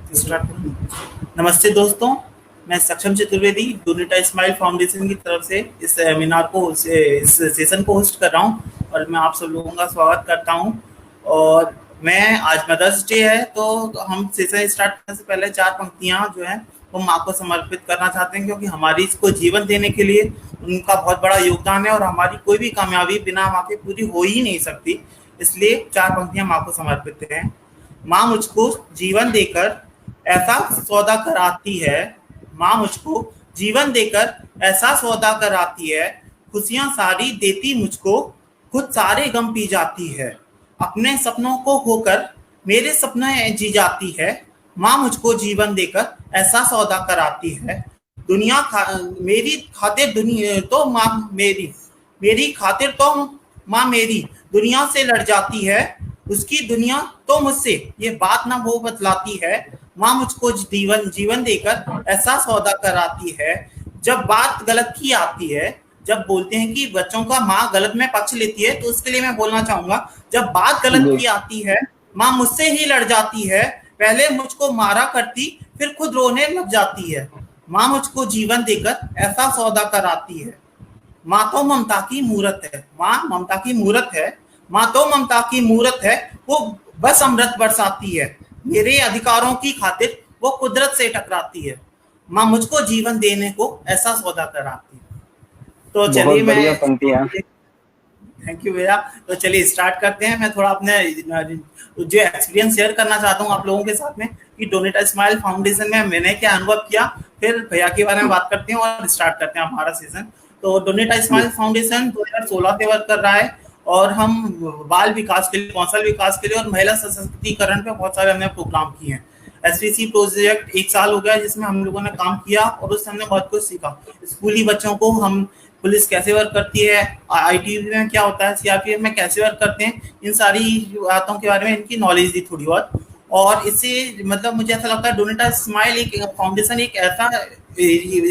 नमस्ते दोस्तों, मैं सक्षम चतुर्वेदी डोनेटा स्माइल फाउंडेशन की तरफ से इस सेमिनार को इस सेशन को होस्ट कर रहा हूं और मैं आप सब लोगों का स्वागत करता हूं। और मैं आज मदर्स डे है, तो हम सेशन स्टार्ट करने से पहले 4 पंक्तियां जो है वो माँ को समर्पित करना चाहते हैं, क्योंकि हमारी इसको जीवन देने के लिए उनका बहुत बड़ा योगदान है और हमारी कोई भी कामयाबी बिना माँ के पूरी हो ही नहीं सकती। इसलिए 4 पंक्तियां माँ को समर्पित हैं। माँ मुझको जीवन देकर ऐसा सौदा कराती है, माँ मुझको जीवन देकर ऐसा सौदा कराती है, खुशियां सारी देती मुझको, खुद सारे गम पी जाती है, अपने सपनों को खोकर मेरे सपने जी जाती है। माँ मुझको जीवन देकर ऐसा सौदा कराती है, मेरी खातिर दुनिया तो माँ मेरी खातिर तो माँ मेरी दुनिया से लड़ जाती है, उसकी दुनिया तो मुझसे ये बात ना वो बतलाती है। माँ मुझको जीवन देकर ऐसा सौदा कराती है। जब बात गलत की आती है, जब बोलते हैं कि बच्चों का माँ गलत में पक्ष लेती है, तो उसके लिए मैं बोलना चाहूंगा, जब बात गलत जी की आती है माँ मुझसे ही लड़ जाती है। पहले मुझको मारा करती, फिर खुद रोने लग जाती है। माँ मुझको जीवन देकर ऐसा सौदा कराती है। माँ तो ममता की मूरत है, माँ ममता की मूरत है, माँ तो ममता की मूरत है, वो बस अमृत बरसाती है, मेरे अधिकारों की खातिर वो कुदरत से टकराती है। माँ मुझको जीवन देने को ऐसा सौदा कराती है। तो बहुत चलिए बढ़िया मैं पंक्तियां। थैंक यू भैया। तो चलिए स्टार्ट करते हैं। मैं थोड़ा अपने जो एक्सपीरियंस शेयर करना चाहता हूँ आप लोगों के साथ में कि डोनेटा स्माइल फाउंडेशन में मैंने क्या अनुभव किया, फिर भैया के बारे में बात करते हैं और स्टार्ट करते हैं हमारा सीजन। तो डोनेटा जी स्माइल फाउंडेशन 2016 से वर्क कर रहा है और हम बाल विकास के लिए, कौशल विकास के लिए और महिला सशक्तिकरण पे बहुत सारे हमने प्रोग्राम किए हैं। एसवीसी प्रोजेक्ट 1 साल हो गया जिसमें हम लोगों ने काम किया और उससे हमने बहुत कुछ सीखा। स्कूली बच्चों को हम पुलिस कैसे वर्क करती है, आईटीबी में क्या होता है, सीआरपीएफ में कैसे वर्क करते हैं, इन सारी बातों के बारे में इनकी नॉलेज दी थोड़ी बहुत। और इससे मतलब मुझे ऐसा लगता है डोनेटा स्माइल एक फाउंडेशन एक ऐसा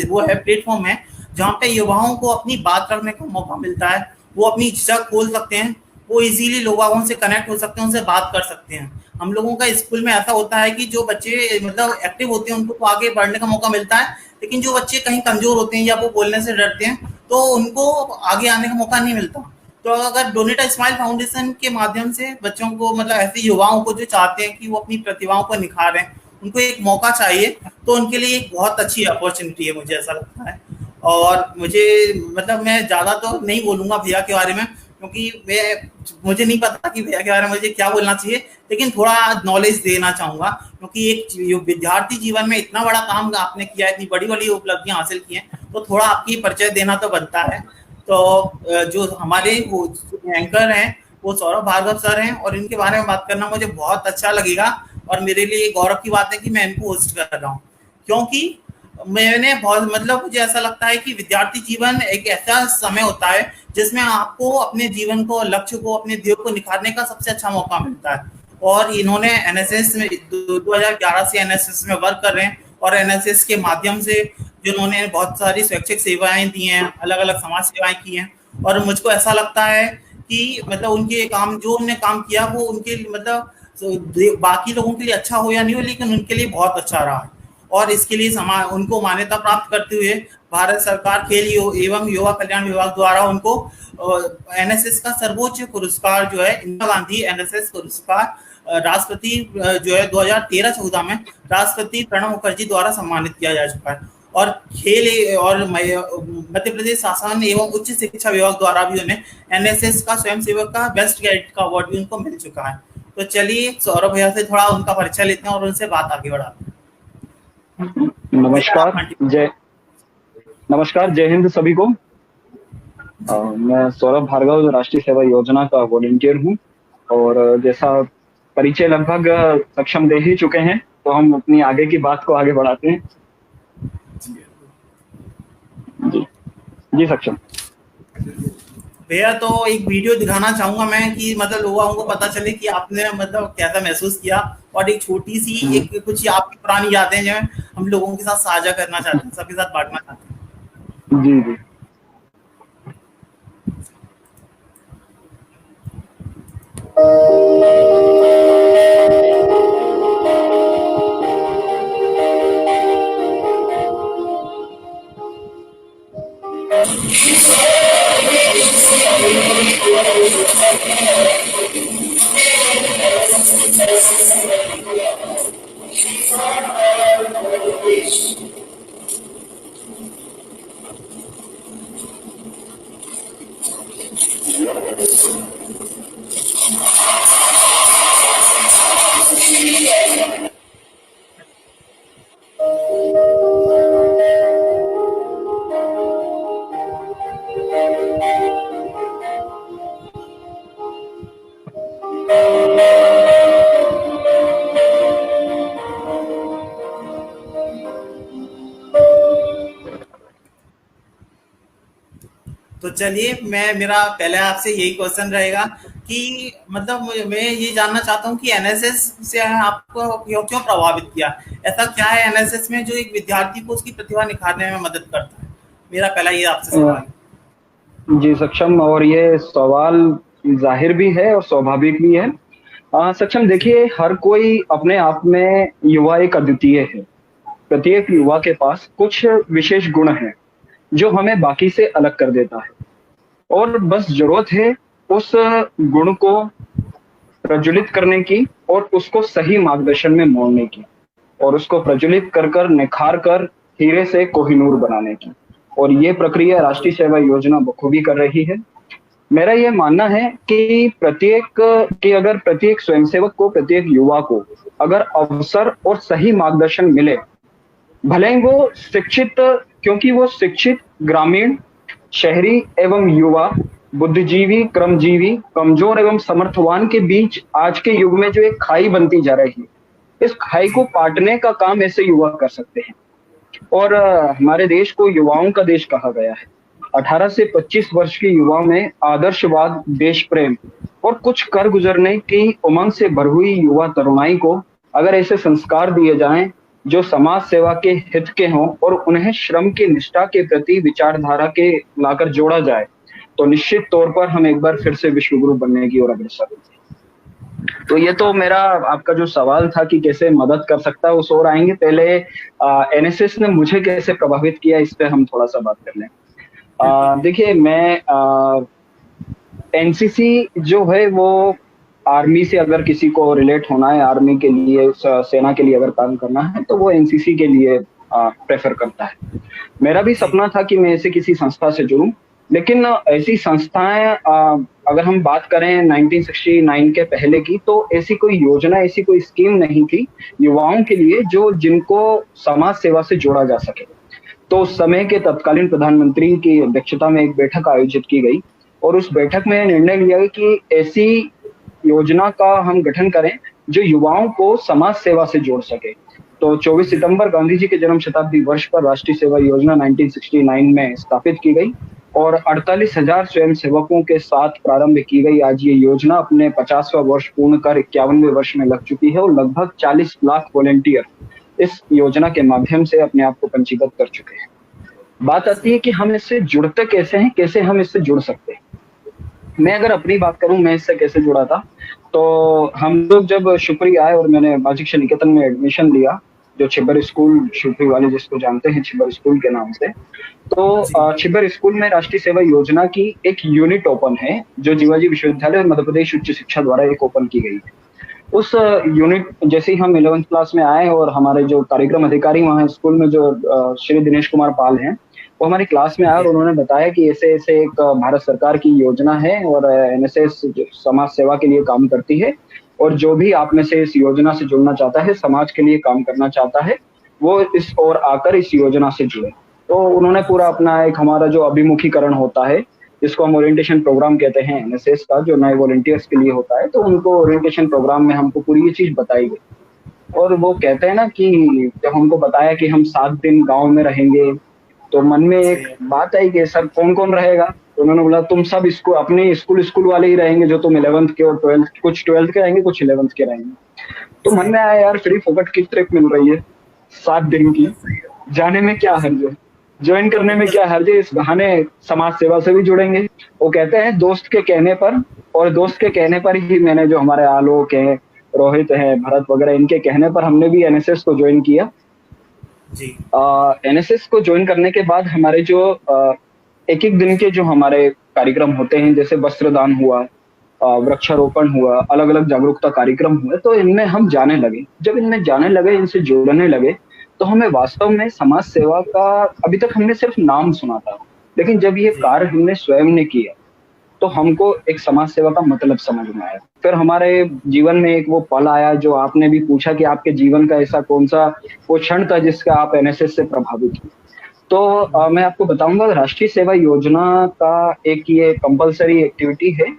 वो है, प्लेटफॉर्म है जहाँ पे युवाओं को अपनी बात रखने का मौका मिलता है। वो अपनी झिझक खोल सकते हैं, वो इजीली लोगों से कनेक्ट हो सकते हैं, उनसे बात कर सकते हैं। हम लोगों का स्कूल में ऐसा होता है कि जो बच्चे मतलब एक्टिव होते हैं उनको तो आगे बढ़ने का मौका मिलता है, लेकिन जो बच्चे कहीं कमजोर होते हैं या वो बोलने से डरते हैं तो उनको आगे आने का मौका नहीं मिलता। तो अगर डोनेटा स्माइल फाउंडेशन के माध्यम से बच्चों को मतलब ऐसे युवाओं को जो चाहते हैं कि वो अपनी प्रतिभाओं को निखारें, उनको एक मौका चाहिए, तो उनके लिए एक बहुत अच्छी अपॉर्चुनिटी है, मुझे ऐसा लगता है। और मुझे मतलब मैं ज़्यादा तो नहीं बोलूँगा भैया के बारे में, क्योंकि मुझे नहीं पता कि भैया के बारे में मुझे क्या बोलना चाहिए, लेकिन थोड़ा नॉलेज देना चाहूँगा, क्योंकि एक विद्यार्थी जीवन में इतना बड़ा काम आपने किया है, इतनी बड़ी बड़ी उपलब्धियां हासिल की हैं, तो थोड़ा आपकी परिचय देना तो बनता है। तो जो हमारे वो एंकर हैं वो सौरभ भार्गव सर हैं और इनके बारे में बात करना मुझे बहुत अच्छा लगेगा और मेरे लिए गौरव की बात है कि मैं इनको होस्ट कर रहा हूँ, क्योंकि मैंने बहुत मतलब मुझे ऐसा लगता है कि विद्यार्थी जीवन एक ऐसा समय होता है जिसमें आपको अपने जीवन को, लक्ष्य को, अपने ध्येय को निखारने का सबसे अच्छा मौका मिलता है। और इन्होंने एनएसएस में 2011 से एनएसएस में वर्क कर रहे हैं और एनएसएस के माध्यम से जिन्होंने बहुत सारी स्वैच्छिक सेवाएं दी हैं, अलग अलग समाज सेवाएं की हैं। और मुझको ऐसा लगता है कि मतलब उनके काम जो उन्होंने काम किया वो उनके मतलब बाकी लोगों के लिए अच्छा हो या नहीं हो, लेकिन उनके लिए बहुत अच्छा रहा है। और इसके लिए उनको मान्यता प्राप्त करते हुए भारत सरकार खेल एवं युवा कल्याण विभाग द्वारा उनको एनएसएस का सर्वोच्च पुरस्कार जो है इंदिरा गांधी एनएसएस पुरस्कार राष्ट्रपति जो है 2013-14 में राष्ट्रपति प्रणब मुखर्जी द्वारा सम्मानित किया जा चुका है। और खेल और मध्य प्रदेश शासन एवं उच्च शिक्षा विभाग द्वारा भी उन्हें एनएसएस का स्वयंसेवक का बेस्ट कैडेट का अवार्ड भी उनको मिल चुका है। तो चलिए सौरभ भैया से थोड़ा उनका परिचय लेते हैं और उनसे बात आगे बढ़ाते हैं। नमस्कार। जय हिंद सभी को। मैं सौरभ भार्गव राष्ट्रीय सेवा योजना का वॉलंटियर हूँ और जैसा परिचय लगभग सक्षम दे ही चुके हैं, तो हम अपनी आगे की बात को आगे बढ़ाते हैं। जी जी सक्षम भैया, तो एक वीडियो दिखाना चाहूंगा मैं कि मतलब लोगों को पता चले कि आपने मतलब कैसा महसूस किया, और एक छोटी सी एक कुछ आपकी पुरानी यादें जो हैं हम लोगों के साथ साझा करना चाहते हैं, सबके साथ बांटना चाहते हैं। जी जी। तो चलिए, मेरा पहले आपसे यही क्वेश्चन रहेगा कि मतलब मैं ये जानना चाहता हूँ कि एनएसएस से आपको क्यों प्रभावित किया? ऐसा क्या है एनएसएस में जो एक विद्यार्थी को उसकी प्रतिभा निखारने में मदद करता है? मेरा पहला ये आपसे सवाल है। जी सक्षम, और ये सवाल जाहिर भी है और स्वाभाविक भी है। सक्षम, जी, देखिए, हर कोई अपने आप में युवा एक अद्वितीय है। प्रत्येक युवा के पास कुछ विशेष गुण हैं जो हमें बाकी से अलग कर देता है, और बस जरूरत है उस गुण को प्रज्वलित करने की और उसको सही मार्गदर्शन में मोड़ने की, और उसको प्रज्वलित कर कर निखार कर हीरे से कोहिनूर बनाने की। और ये प्रक्रिया राष्ट्रीय सेवा योजना बखूबी कर रही है। मेरा ये मानना है कि अगर प्रत्येक स्वयंसेवक को, प्रत्येक युवा को अगर अवसर और सही मार्गदर्शन मिले, भले ही वो शिक्षित, क्योंकि वो शिक्षित, ग्रामीण, शहरी एवं युवा, बुद्धिजीवी, क्रमजीवी, कमजोर एवं समर्थवान के बीच आज के युग में जो एक खाई बनती जा रही है, इस खाई को जी, पाटने का काम ऐसे युवा कर सकते हैं। और हमारे देश को युवाओं का देश कहा गया है। 18 से 25 वर्ष के युवाओं में आदर्शवाद, देश प्रेम और कुछ कर गुजरने की उमंग से भर हुई युवा तरुणाई को अगर ऐसे संस्कार दिए जाएं जो समाज सेवा के हित के हों और उन्हें श्रम की निष्ठा के प्रति विचारधारा के लाकर जोड़ा जाए, तो निश्चित तौर पर हम एक बार फिर से विश्व गुरु बनने की ओर अग्रसर होंगे। तो ये तो मेरा आपका जो सवाल था कि कैसे मदद कर सकता है, उस ओर आएंगे। पहले एनएसएस ने मुझे कैसे प्रभावित किया, इस पे हम थोड़ा सा बात कर लें। बिल्कुल। देखिए, मैं एनसीसी जो है वो आर्मी से, अगर किसी को रिलेट होना है, आर्मी के लिए, सेना के लिए अगर काम करना है, तो वो एनसीसी के लिए प्रेफर करता है। मेरा भी जी, सपना था कि मैं ऐसे किसी संस्था से जुड़ूं, लेकिन ऐसी संस्थाएं, अगर हम बात करें 1969 के पहले की, तो ऐसी कोई योजना, ऐसी कोई स्कीम नहीं थी युवाओं के लिए जो जिनको समाज सेवा से जोड़ा जा सके। तो उस समय के तत्कालीन प्रधानमंत्री की अध्यक्षता में एक बैठक आयोजित की गई, और उस बैठक में निर्णय लिया गया कि ऐसी योजना का हम गठन करें जो युवाओं को समाज सेवा से जोड़ सके। तो 24 जी, सितंबर गांधी जी के जन्म शताब्दी वर्ष पर राष्ट्रीय सेवा योजना 1969 में स्थापित की गई, और 48,000 स्वयं सेवकों के साथ प्रारंभ की गई। आज ये योजना अपने 50वां वर्ष पूर्ण कर 51वें वर्ष में लग चुकी है, और लगभग 40 लाख वॉलेंटियर इस योजना के माध्यम से अपने आप को पंजीकृत कर चुके हैं। बात आती है कि हम इससे जुड़ते कैसे हैं, कैसे हम इससे जुड़ सकते हैं। मैं अगर अपनी बात करूं, मैं इससे कैसे जुड़ा था, तो हम लोग जब शिवपुरी आए और मैंने बाल शिक्षा निकेतन में एडमिशन लिया, जो छिब्बर स्कूल, शिवपुरी वाले जिसको जानते हैं छिब्बर स्कूल के नाम से, तो जी, छिब्बर स्कूल में राष्ट्रीय सेवा योजना की एक यूनिट ओपन है, जो जीवाजी विश्वविद्यालय मध्य प्रदेश उच्च शिक्षा द्वारा एक ओपन की गई है। उस यूनिट, जैसे ही हम 11th क्लास में आए, और हमारे जो कार्यक्रम अधिकारी वहाँ स्कूल में, जो श्री दिनेश कुमार पाल हैं, वो हमारी क्लास में आए और जी, उन्होंने बताया कि ऐसे ऐसे एक भारत सरकार की योजना है, और एनएसएस समाज सेवा के लिए काम करती है, और जो भी आप में से इस योजना से जुड़ना चाहता है, समाज के लिए काम करना चाहता है, वो इस ओर आकर इस योजना से जुड़े। तो उन्होंने पूरा अपना एक, हमारा जो अभिमुखीकरण होता है, जिसको हम ओरिएंटेशन प्रोग्राम कहते हैं एनएसएस का, जो नए वॉलंटियर्स के लिए होता है, तो उनको ओरिएंटेशन प्रोग्राम में हमको पूरी ये चीज बताई गई। और वो कहते हैं ना कि जब हमको बताया कि हम 7 दिन गांव में रहेंगे, तो मन में एक सही है। बात आई कि सर कौन कौन रहेगा। तो उन्होंने बोला तुम सब स्कूल, अपने स्कूल वाले ही रहेंगे, जो तुम 11th के और 12th, कुछ 12th के रहेंगे, कुछ 11th के रहेंगे। तो मन सही में आया, यार फ्री फोकट की ट्रिप मिल रही है 7 दिन की, जाने में क्या हर्ज है, ज्वाइन करने में क्या हर्ज है, इस बहाने समाज सेवा से भी जुड़ेंगे। वो कहते हैं दोस्त के कहने पर, और दोस्त के कहने पर ही मैंने, जो हमारे आलोक है, रोहित है, भरत वगैरह, इनके कहने पर हमने भी एनएसएस को ज्वाइन किया। जी, एनएसएस को ज्वाइन करने के बाद हमारे जो एक एक दिन के जो हमारे कार्यक्रम होते हैं, जैसे वस्त्रदान हुआ, वृक्षारोपण हुआ, अलग अलग जागरूकता कार्यक्रम हुए, तो इनमें हम जाने लगे। जब इनमें जाने लगे, इनसे जुड़ने लगे, तो हमें वास्तव में समाज सेवा का, अभी तक हमने सिर्फ नाम सुना था, लेकिन जब ये जी, कार्य हमने स्वयं ने किया, तो हमको एक समाज सेवा का मतलब समझ में आया। फिर हमारे जीवन में एक वो पल आया जो आपने भी पूछा कि आपके जीवन का ऐसा कौन सा वो क्षण था जिसका आप एनएसएस से प्रभावित हुए। तो मैं आपको बताऊंगा राष्ट्रीय सेवा योजना का एक ये कंपलसरी एक्टिविटी है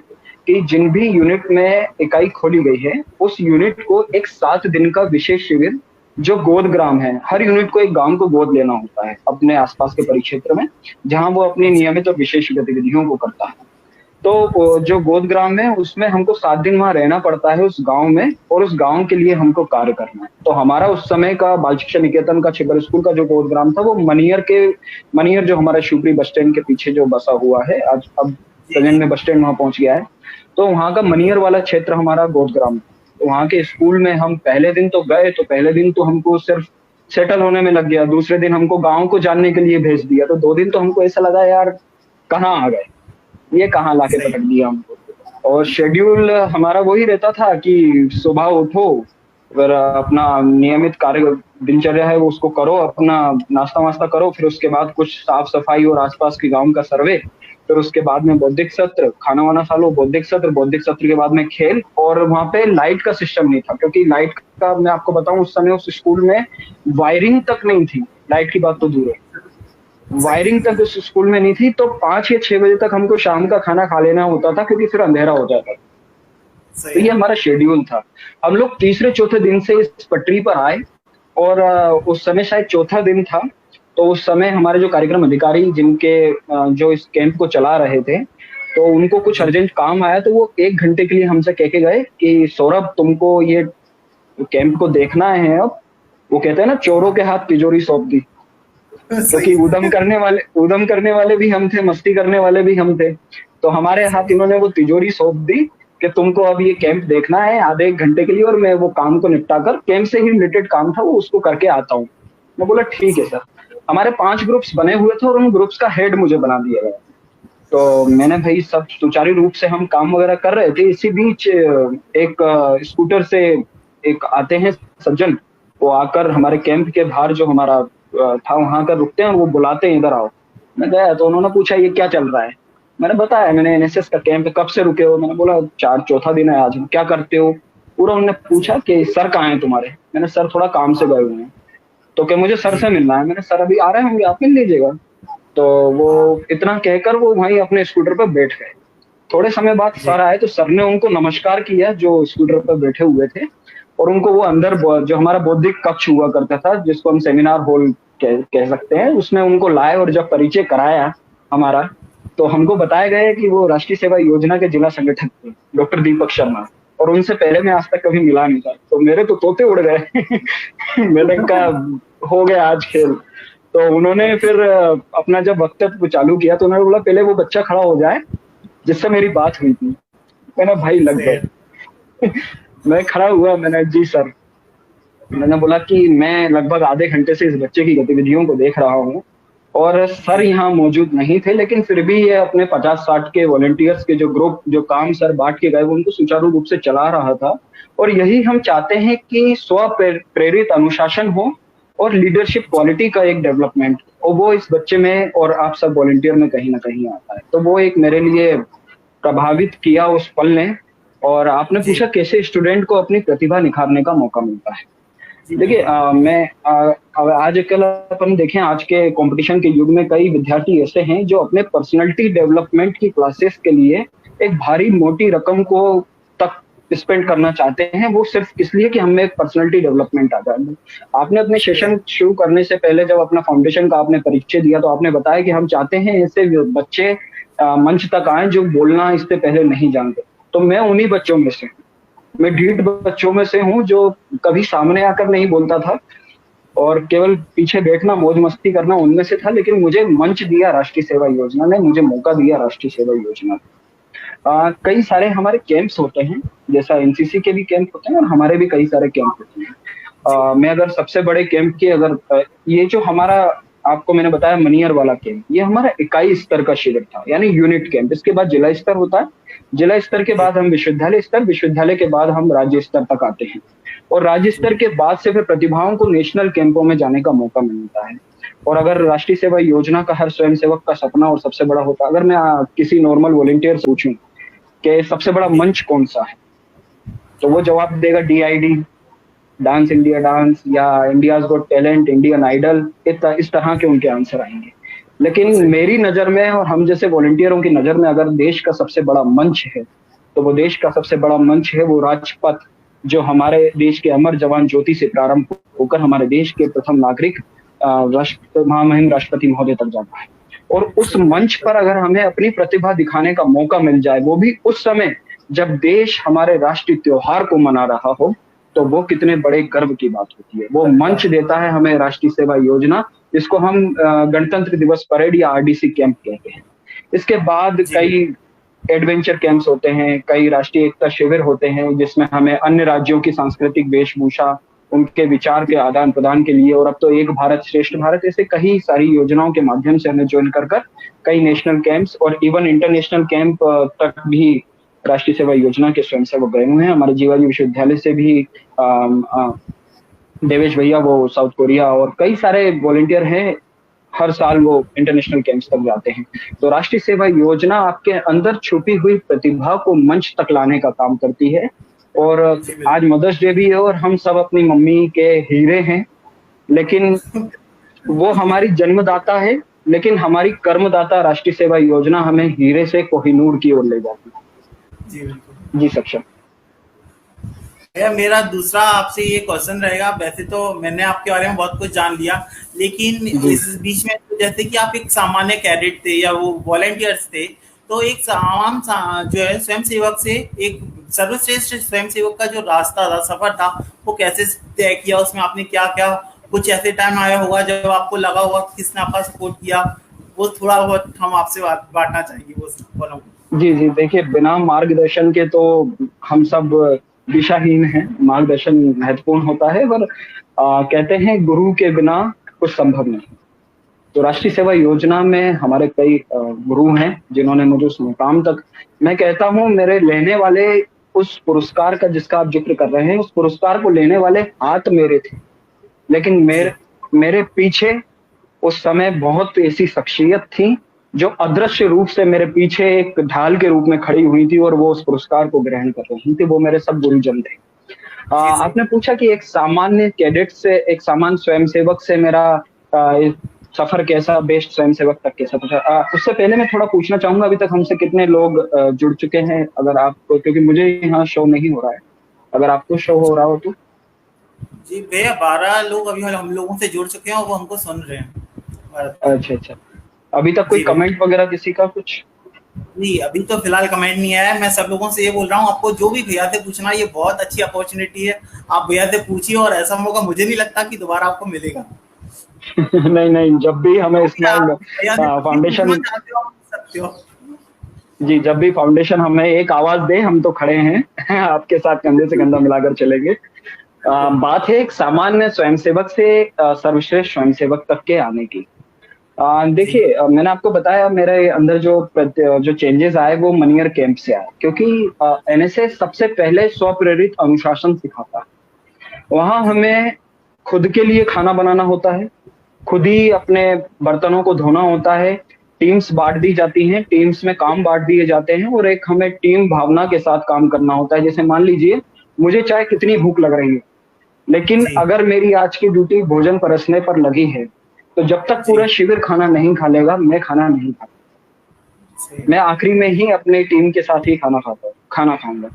कि जिन भी यूनिट में इकाई खोली गई है उस यूनिट को एक 7 दिन का विशेष शिविर जो गोद ग्राम है, हर यूनिट को एक गांव को गोद लेना होता है अपने आसपास के परिक्षेत्र में, जहां वो अपनी नियमित और विशेष गतिविधियों को करता है। तो जो गोद ग्राम है उसमें हमको 7 दिन वहां रहना पड़ता है उस गांव में, और उस गांव के लिए हमको कार्य करना है। तो हमारा उस समय का बाल शिक्षा निकेतन का छिबर स्कूल का जो गोद ग्राम था वो मनियर जो हमारा शिवपुरी बस स्टैंड के पीछे जो बसा हुआ है, आज अब प्रेजेंट में बस स्टैंड वहां पहुंच गया है, तो वहां का मनियर वाला क्षेत्र हमारा गोद ग्राम। तो वहां के स्कूल में हम पहले दिन तो गए, तो पहले दिन तो हमको सिर्फ सेटल होने में लग गया, दूसरे दिन हमको गाँव को जानने के लिए भेज दिया। तो 2 दिन तो हमको ऐसा लगा यार कहाँ आ गए, ये कहाँ लाके पटक दिया हमको। और शेड्यूल हमारा वही रहता था कि सुबह उठो, अगर अपना नियमित कार्य दिनचर्या है वो उसको करो, अपना नाश्ता वास्ता करो, फिर उसके बाद कुछ साफ सफाई और आसपास के गांव का सर्वे, फिर उसके बाद में बौद्धिक सत्र, खाना वाना खा लो, बौद्धिक सत्र के बाद में खेल। और वहां पे लाइट का सिस्टम नहीं था, क्योंकि लाइट का मैं आपको बताऊं उस समय उस स्कूल में वायरिंग तक नहीं थी, लाइट की बात तो दूर है, वायरिंग तक उस स्कूल में नहीं थी। तो 5 या 6 बजे तक हमको शाम का खाना खा लेना होता था, क्योंकि फिर अंधेरा हो जाता था। तो ये हमारा शेड्यूल था। हम लोग तीसरे चौथे दिन से इस पटरी पर आए, और उस समय शायद चौथा दिन था। तो उस समय हमारे जो कार्यक्रम अधिकारी जिनके जो इस कैंप को चला रहे थे, तो उनको कुछ अर्जेंट काम आया, तो वो 1 घंटे के लिए हमसे कह के गए कि सौरभ तुमको ये कैंप को देखना है। अब वो कहते हैं ना, चोरों के हाथ तिजोरी सौंप दी, क्योंकि उदम करने वाले भी हम थे, मस्ती करने वाले भी हम थे। तो हमारे हाथ इन्होंने वो तिजोरी सौंप दी कि तुमको अब ये कैंप देखना है आधे 1 घंटे के लिए, और मैं वो काम को निपटा कर, कैंप से ही रिलेटेड काम था वो, उसको करके आता हूँ। मैं बोला ठीक है सर। हमारे 5 ग्रुप्स बने हुए थे और उन ग्रुप्स का हेड मुझे बना दिया गया। तो मैंने भाई सब सुचारू रूप से हम काम वगैरह कर रहे थे। इसी बीच एक स्कूटर से एक आते हैं सज्जन, वो आकर हमारे कैंप के बाहर जो हमारा था वहां कर रुकते हैं और वो बुलाते हैं इधर आओ। मैं गया तो उन्होंने पूछा ये क्या चल रहा है। मैंने बताया मैंने एनएसएस का कैंप, कब से रुके हो। मैंने बोला चौथा दिन है आज। क्या करते हो पूरा। उन्होंने पूछा कि सर कहाँ हैं तुम्हारे। मैंने सर थोड़ा काम से गए हुए हैं। तो क्या मुझे सर से मिलना है। मैंने सर अभी आ रहे होंगे आप मिल लीजिएगा। तो वो इतना कहकर वो वहीं अपने स्कूटर पर बैठ गए। थोड़े समय बाद सर आए तो सर ने उनको नमस्कार किया जो स्कूटर पर बैठे हुए थे, और उनको वो अंदर जो हमारा बौद्धिक कक्ष हुआ करता था, जिसको हम सेमिनार हॉल कह सकते हैं, उसमें उनको लाए और जब परिचय कराया हमारा, तो हमको बताया गया कि वो राष्ट्रीय सेवा योजना के जिला संगठक थे डॉक्टर दीपक शर्मा, और उनसे पहले मैं आज तक कभी मिला नहीं था। तो मेरे तो तोते उड़ गए मैंने कहा हो गया आज खेल। तो उन्होंने फिर अपना जब वक्तव्य चालू किया तो उन्होंने बोला पहले वो बच्चा खड़ा हो जाए जिससे मेरी बात हुई थी। मैंने भाई लग गए मैं खड़ा हुआ। मैंने जी सर। मैंने बोला कि मैं लगभग आधे घंटे से इस बच्चे की गतिविधियों को देख रहा हूँ, और सर यहाँ मौजूद नहीं थे, लेकिन फिर भी ये अपने 50-60 के वॉलंटियर्स के जो ग्रुप जो काम सर बांट के गए वो उनको सुचारू रूप से चला रहा था। और यही हम चाहते हैं कि स्व प्रेरित अनुशासन हो और लीडरशिप क्वालिटी का एक डेवलपमेंट, और वो इस बच्चे में और आप सब वॉलंटियर में कहीं ना कहीं आता है। तो वो एक मेरे लिए प्रभावित किया उस पल ने। और आपने पूछा कैसे स्टूडेंट को अपनी प्रतिभा निखारने का मौका मिलता है। देखिए आजकल अपन देखें आज के कंपटीशन के युग में कई विद्यार्थी ऐसे हैं जो अपने पर्सनालिटी डेवलपमेंट की क्लासेस के लिए एक भारी मोटी रकम को तक स्पेंड करना चाहते हैं, वो सिर्फ इसलिए कि हमें एक पर्सनालिटी डेवलपमेंट आ जाए। आपने अपने सेशन शुरू करने से पहले जब अपना फाउंडेशन का आपने परिचय दिया तो आपने बताया कि हम चाहते हैं ऐसे बच्चे मंच तक आए जो बोलना इससे पहले नहीं जानते। तो मैं उन्हीं बच्चों में से, मैं ढीठ बच्चों में से हूँ जो कभी सामने आकर नहीं बोलता था और केवल पीछे बैठना मौज मस्ती करना उनमें से था। लेकिन मुझे मंच दिया राष्ट्रीय सेवा योजना ने, मुझे मौका दिया राष्ट्रीय सेवा योजना। कई सारे हमारे कैंप्स होते हैं, जैसा एनसीसी के भी कैंप होते हैं और हमारे भी कई सारे कैंप होते हैं। मैं अगर सबसे बड़े कैंप की अगर ये जो हमारा आपको मैंने बताया मनियर वाला कैंप, ये हमारा इकाई स्तर का शिविर था, यानी यूनिट कैंप। इसके बाद जिला स्तर होता है, जिला स्तर के बाद हम विश्वविद्यालय स्तर, विश्वविद्यालय के बाद हम राज्य स्तर तक आते हैं, और राज्य स्तर के बाद से फिर प्रतिभाओं को नेशनल कैंपों में जाने का मौका मिलता है। और अगर राष्ट्रीय सेवा योजना का हर स्वयंसेवक का सपना और सबसे बड़ा होता, अगर मैं किसी नॉर्मल वॉलंटियर से पूछूं कि सबसे बड़ा जी मंच कौन सा है, तो वो जवाब देगा DID, डांस इंडिया डांस, या India's got talent, Indian idol, इस तरह के उनके आंसर आएंगे। लेकिन सही। मेरी नजर में और हम जैसे वॉलंटियरों की नजर में अगर देश का सबसे बड़ा मंच है, तो वो देश का सबसे बड़ा मंच है वो राजपथ, जो हमारे देश के अमर जवान ज्योति से प्रारंभ होकर हमारे देश के प्रथम नागरिक राष्ट्र महामहिम राष्ट्रपति महोदय तक जाता है। और उस सही मंच पर अगर हमें अपनी प्रतिभा दिखाने का मौका मिल जाए, वो भी उस समय जब देश हमारे राष्ट्रीय त्योहार को मना रहा हो, तो वो कितने बड़े गर्व की बात होती है। वो मंच देता है हमें राष्ट्रीय सेवा योजना, जिसको हम गणतंत्र दिवस परेड या RDC कैंप कहते हैं। इसके बाद जी कई एडवेंचर कैंप्स होते हैं, कई राष्ट्रीय एकता शिविर होते हैं, जिसमें हमें अन्य राज्यों की सांस्कृतिक वेशभूषा, उनके विचार के आदान प्रदान के लिए, और अब तो एक भारत श्रेष्ठ भारत, ऐसे कई सारी योजनाओं के माध्यम से हमें ज्वाइन कर कर कई नेशनल कैंप्स और इवन इंटरनेशनल कैंप तक भी राष्ट्रीय सेवा योजना के स्वयंसेवक गए हुए हैं। हमारे जीवाजी विश्वविद्यालय से भी देवेश भैया वो साउथ कोरिया, और कई सारे वॉलंटियर हैं, हर साल वो इंटरनेशनल कैंप्स तक जाते हैं। तो राष्ट्रीय सेवा योजना आपके अंदर छुपी हुई प्रतिभा को मंच तक लाने का काम करती है। और जी आज बिल्कुल। मदर्स डे भी है और हम सब अपनी मम्मी के हीरे हैं, लेकिन वो हमारी जन्मदाता है, लेकिन हमारी कर्मदाता राष्ट्रीय सेवा योजना हमें हीरे से कोहिनूर की ओर ले जाती जी बिल्कुल। है। जी सक्षम। भैया मेरा दूसरा आपसे ये क्वेश्चन रहेगा, वैसे तो मैंने आपके बारे में बहुत कुछ जान लिया, लेकिन जी इस बीच में तो जैसे कि आप एक सामान्य कैडेट थे या वो वॉलेंटियर्स थे, तो एक आम जो है स्वयं सेवक से एक सर्वश्रेष्ठ स्वयं सेवक का जो रास्ता था, सफर था, वो कैसे तय किया, उसमें आपने क्या क्या, कुछ ऐसे टाइम आया होगा जब आपको लगा होगा किसने आपका सपोर्ट किया, वो थोड़ा बहुत हम आपसे बांटना चाहेंगे वो बोलो। जी जी, देखिए बिना मार्गदर्शन के तो हम सब दिशाहीन हैं। मार्गदर्शन महत्वपूर्ण होता है, पर कहते हैं गुरु के बिना कुछ संभव नहीं। तो राष्ट्रीय सेवा योजना में हमारे कई गुरु हैं जिन्होंने मुझे उस मुकाम तक, मैं कहता हूँ मेरे लेने वाले उस पुरस्कार का जिसका आप जिक्र कर रहे हैं, उस पुरस्कार को लेने वाले हाथ मेरे थे, लेकिन जी मेरे पीछे उस समय बहुत ऐसी शख्सियत थी जो अदृश्य रूप से मेरे पीछे एक ढाल के रूप में खड़ी हुई थी, और वो उस पुरस्कार को ग्रहण कर रही थी। वो मेरे सब गुरुजन थे। जी जी आपने पूछा कि एक सामान्य कैडेट से, एक सामान्य स्वयंसेवक से मेरा सफर कैसा, बेस्ट स्वयंसेवक तक कैसा पूछा। उससे पहले मैं थोड़ा पूछना चाहूंगा, अभी तक हमसे कितने लोग जुड़ चुके हैं, अगर आपको, क्योंकि मुझे यहाँ शो नहीं हो रहा है, अगर आपको शो हो रहा हो तो। जी भैया 12 लोग अभी हम लोगों से जुड़ चुके हैं और वो हमको सुन रहे हैं भारत में। अच्छा अच्छा, अभी तक कोई जी भैया। कमेंट वगैरह किसी का कुछ? नहीं अभी तो फिलहाल कमेंट नहीं आया है। मैं सब लोगों से ये बोल रहा हूँ, आपको जो भी भैया से पूछना है, ये बहुत अच्छी अपॉर्चुनिटी है, आप भैया से पूछिए, और ऐसा मौका मुझे नहीं लगता कि दोबारा आपको मिलेगा। नहीं नहीं, जब भी हमें तो स्माइल आप भैया से कुछ भी पूछना फाउंडेशन, चाहते हो आप पूछ सकते हो। जी जब भी फाउंडेशन हमें एक आवाज दे, हम तो खड़े हैं आपके साथ कंधे से कंधा मिलाकर चलेंगे। बात है एक सामान्य स्वयंसेवक से सर्वश्रेष्ठ स्वयंसेवक तक के आने की। जी देखिए, मैंने आपको बताया मेरे अंदर जो चेंजेस आए वो मनियर कैंप से आए, क्योंकि NSS सबसे पहले स्वप्रेरित अनुशासन सिखाता है। वहां जी हमें खुद के लिए खाना बनाना होता है, खुद ही अपने बर्तनों को धोना होता है, टीम्स बांट दी जाती हैं, टीम्स में काम बांट दिए जाते हैं, और एक हमें टीम भावना के साथ काम करना होता है। जैसे मान लीजिए मुझे चाहे कितनी भूख लग रही है, लेकिन जी अगर मेरी आज की ड्यूटी भोजन परसने पर लगी है, तो जब तक जी पूरा शिविर खाना नहीं खा लेगा, मैं खाना नहीं खाता। सही मैं बात। आखिरी में ही अपने टीम के साथ ही खाना खाऊंगा।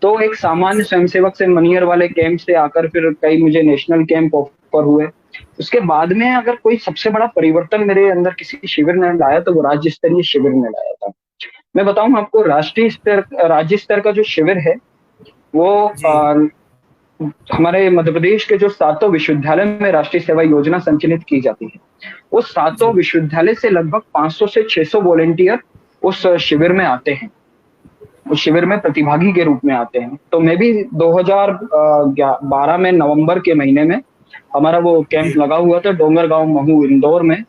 तो एक सामान्य स्वयंसेवक से मनियर वाले कैंप से आकर फिर कई मुझे नेशनल कैंप ऑफर हुए। उसके बाद में अगर कोई सबसे बड़ा परिवर्तन मेरे अंदर किसी शिविर ने लाया, तो वो राज्य स्तरीय शिविर ने लाया था। मैं बताऊं आपको, राज्य स्तर का जो शिविर है वो जी हमारे मध्य प्रदेश के जो 7 विश्वविद्यालय में राष्ट्रीय सेवा योजना संचालित की जाती है, वो 7 जी विश्वविद्यालय से लगभग 500 से 600 वॉलेंटियर उस शिविर में आते हैं, उस शिविर में प्रतिभागी के रूप में आते हैं। तो मैं भी 2012 में नवंबर के महीने में हमारा वो कैंप जी लगा हुआ था डोंगरगांव महू इंदौर में।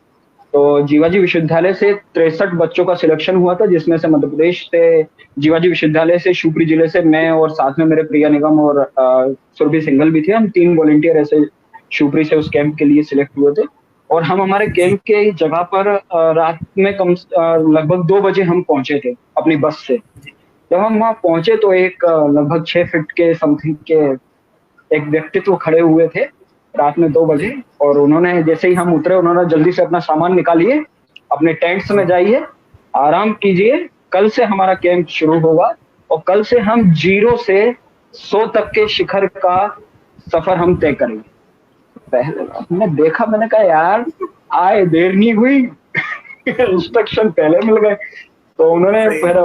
तो जीवाजी विश्वविद्यालय से 63 बच्चों का सिलेक्शन हुआ था, जिसमें से मध्य प्रदेश से जीवाजी विश्वविद्यालय से शिवपुरी जिले से मैं, और साथ में मेरे प्रिया निगम और सुरभि सिंघल भी थे। हम 3 वॉलेंटियर ऐसे शिवपुरी से उस कैंप के लिए सिलेक्ट हुए थे। और हम हमारे कैंप के जगह पर रात में लगभग 2 बजे हम पहुंचे थे अपनी बस से। जब हम वहाँ पहुंचे तो एक लगभग 6 फीट के समथिंग के एक व्यक्तित्व खड़े हुए थे रात में 2 बजे, और उन्होंने जैसे ही हम उतरे उन्होंने जल्दी से अपना सामान निकालिए, अपने टेंट्स में जाइए, आराम कीजिए, कल से हमारा कैंप शुरू होगा और कल से हम 0 से 100 तक के शिखर का सफर हम तय करेंगे। पहले हमने देखा, मैंने कहा यार आए देर नहीं हुई इंस्ट्रक्शन पहले मिल गए। तो उन्होंने फिर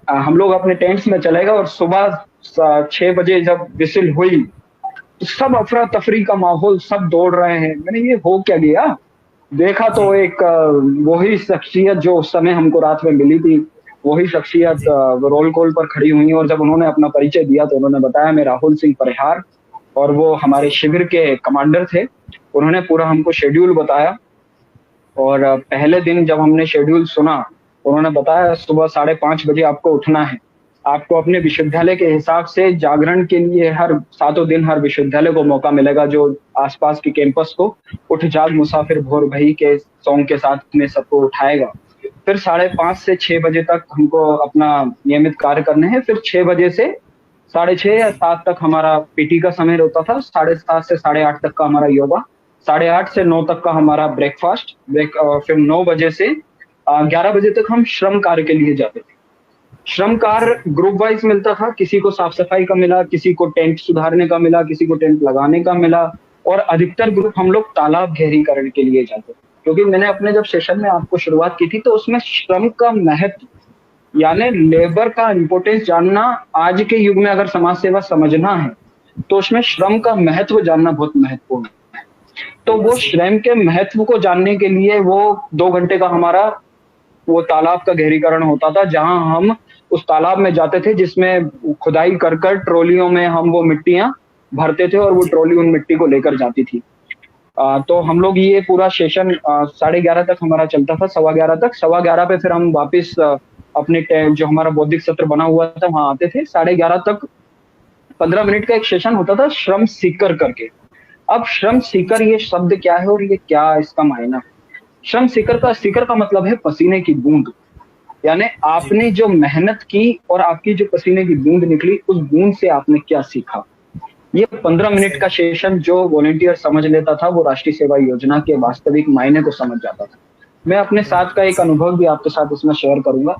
हम लोग अपने टेंट्स में चले गए और सुबह 6 बजे जब विसिल हुई तो सब अफरा तफरी का माहौल, सब दौड़ रहे हैं। मैंने ये हो क्या गया, देखा तो एक वही शख्सियत जो उस समय हमको रात में मिली थी, वही शख्सियत रोल कॉल पर खड़ी हुई। और जब उन्होंने अपना परिचय दिया तो उन्होंने बताया मैं राहुल सिंह परिहार, और वो हमारे शिविर के कमांडर थे। उन्होंने पूरा हमको शेड्यूल बताया, और पहले दिन जब हमने शेड्यूल सुना उन्होंने बताया सुबह 5:30 बजे आपको उठना है, आपको अपने विश्वविद्यालय के हिसाब से जागरण के लिए हर 7 दिन हर विश्वविद्यालय को मौका मिलेगा जो आसपास के कैंपस को उठ जाग मुसाफिर भोर भई के सॉन्ग के साथ में सबको उठाएगा। फिर 5:30 से 6 बजे तक हमको अपना नियमित कार्य करने हैं। फिर 6 बजे से 6:30 या 7 तक हमारा पीटी का समय होता था, 7:30 से 8:30 तक का हमारा योगा, 8:30 से 9 तक का हमारा ब्रेकफास्ट फिर 9 बजे से 11 बजे तक हम श्रम कार्य के लिए जाते थे। श्रम कार्य ग्रुप वाइज मिलता था, किसी को साफ सफाई का मिला, किसी को टेंट सुधारने का मिला, किसी को टेंट लगाने का मिला, और अधिकतर ग्रुप हम लोग तालाब गहरीकरण के लिए जाते थे। क्योंकि मैंने अपने जब सेशन में आपको शुरुआत की थी तो उसमें श्रम का महत्व यानी लेबर का इंपोर्टेंस जानना, आज के युग में अगर समाज सेवा समझना है तो उसमें श्रम का महत्व जानना बहुत महत्वपूर्ण है। तो वो श्रम के महत्व को जानने के लिए वो 2 घंटे का हमारा वो तालाब का गहरीकरण होता था, जहां हम उस तालाब में जाते थे जिसमें खुदाई कर ट्रॉलियों में हम वो मिट्टियां भरते थे और वो ट्रॉली उन मिट्टी को लेकर जाती थी। तो हम लोग ये पूरा सेशन 11:30 तक हमारा चलता था, 11:15 तक। 11:15 पे फिर हम वापस अपने जो हमारा बौद्धिक सत्र बना हुआ था वहां आते थे। 11:30 तक 15 मिनट का एक सेशन होता था श्रम सीकर करके। अब श्रम सीकर ये शब्द क्या है और ये क्या इसका मायना है? श्रम सीकर का मतलब है पसीने की बूंद, यानी आपने जो मेहनत की और आपकी जो पसीने की बूंद निकली उस बूंद से आपने क्या सीखा। ये 15 मिनट का सेशन जो वॉलंटियर समझ लेता था वो राष्ट्रीय सेवा योजना के वास्तविक मायने को समझ जाता था। मैं अपने साथ का एक अनुभव भी आपके साथ इसमें शेयर करूंगा।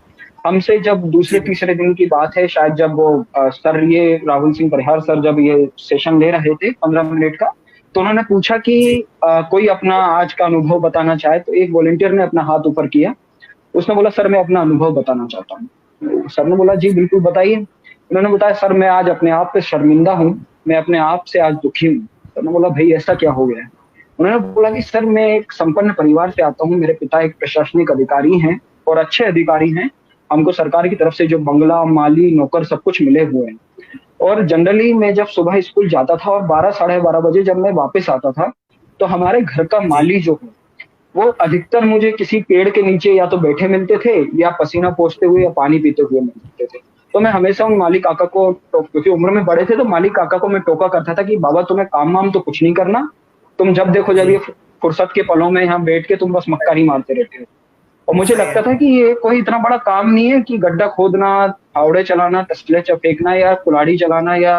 हमसे जब दूसरे तीसरे दिन की बात है, शायद जब वो सर ये राहुल सिंह परिहार सर जब ये सेशन ले रहे थे 15 मिनट का, तो उन्होंने पूछा कि कोई अपना आज का अनुभव बताना चाहे। तो एक वॉलंटियर ने अपना हाथ ऊपर किया, उसने बोला सर मैं अपना अनुभव बताना चाहता हूँ। सर ने बोला जी बिल्कुल बताइए। उन्होंने बताया सर मैं आज अपने आप पे शर्मिंदा हूँ, मैं अपने आप से आज दुखी हूँ। सर ने बोला भाई ऐसा क्या हो गया है? उन्होंने बोला कि सर मैं एक संपन्न परिवार से आता हूँ, मेरे पिता एक प्रशासनिक अधिकारी हैं और अच्छे अधिकारी हैं, हमको सरकार की तरफ से जो बंगला माली नौकर सब कुछ मिले हुए हैं। और जनरली मैं जब सुबह स्कूल जाता था और 12 साढ़े 12 बजे जब मैं वापस आता था तो हमारे घर का माली जो है वो अधिकतर मुझे किसी पेड़ के नीचे या तो बैठे मिलते थे या पसीना पोंछते हुए या पानी पीते हुए मिलते थे। तो मैं हमेशा उन माली काका को, क्योंकि उम्र में बड़े थे, तो माली काका को मैं टोका करता था कि बाबा तुम्हें काम वाम तो कुछ नहीं करना, तुम जब देखो जब ये फुर्सत के पलों में यहाँ बैठ के तुम बस मक्का ही मारते रहते हो। और मुझे लगता था कि ये कोई इतना बड़ा काम नहीं है कि गड्ढा खोदना, फावड़े चलाना, तसले फेंकना या कुल्हाड़ी चलाना या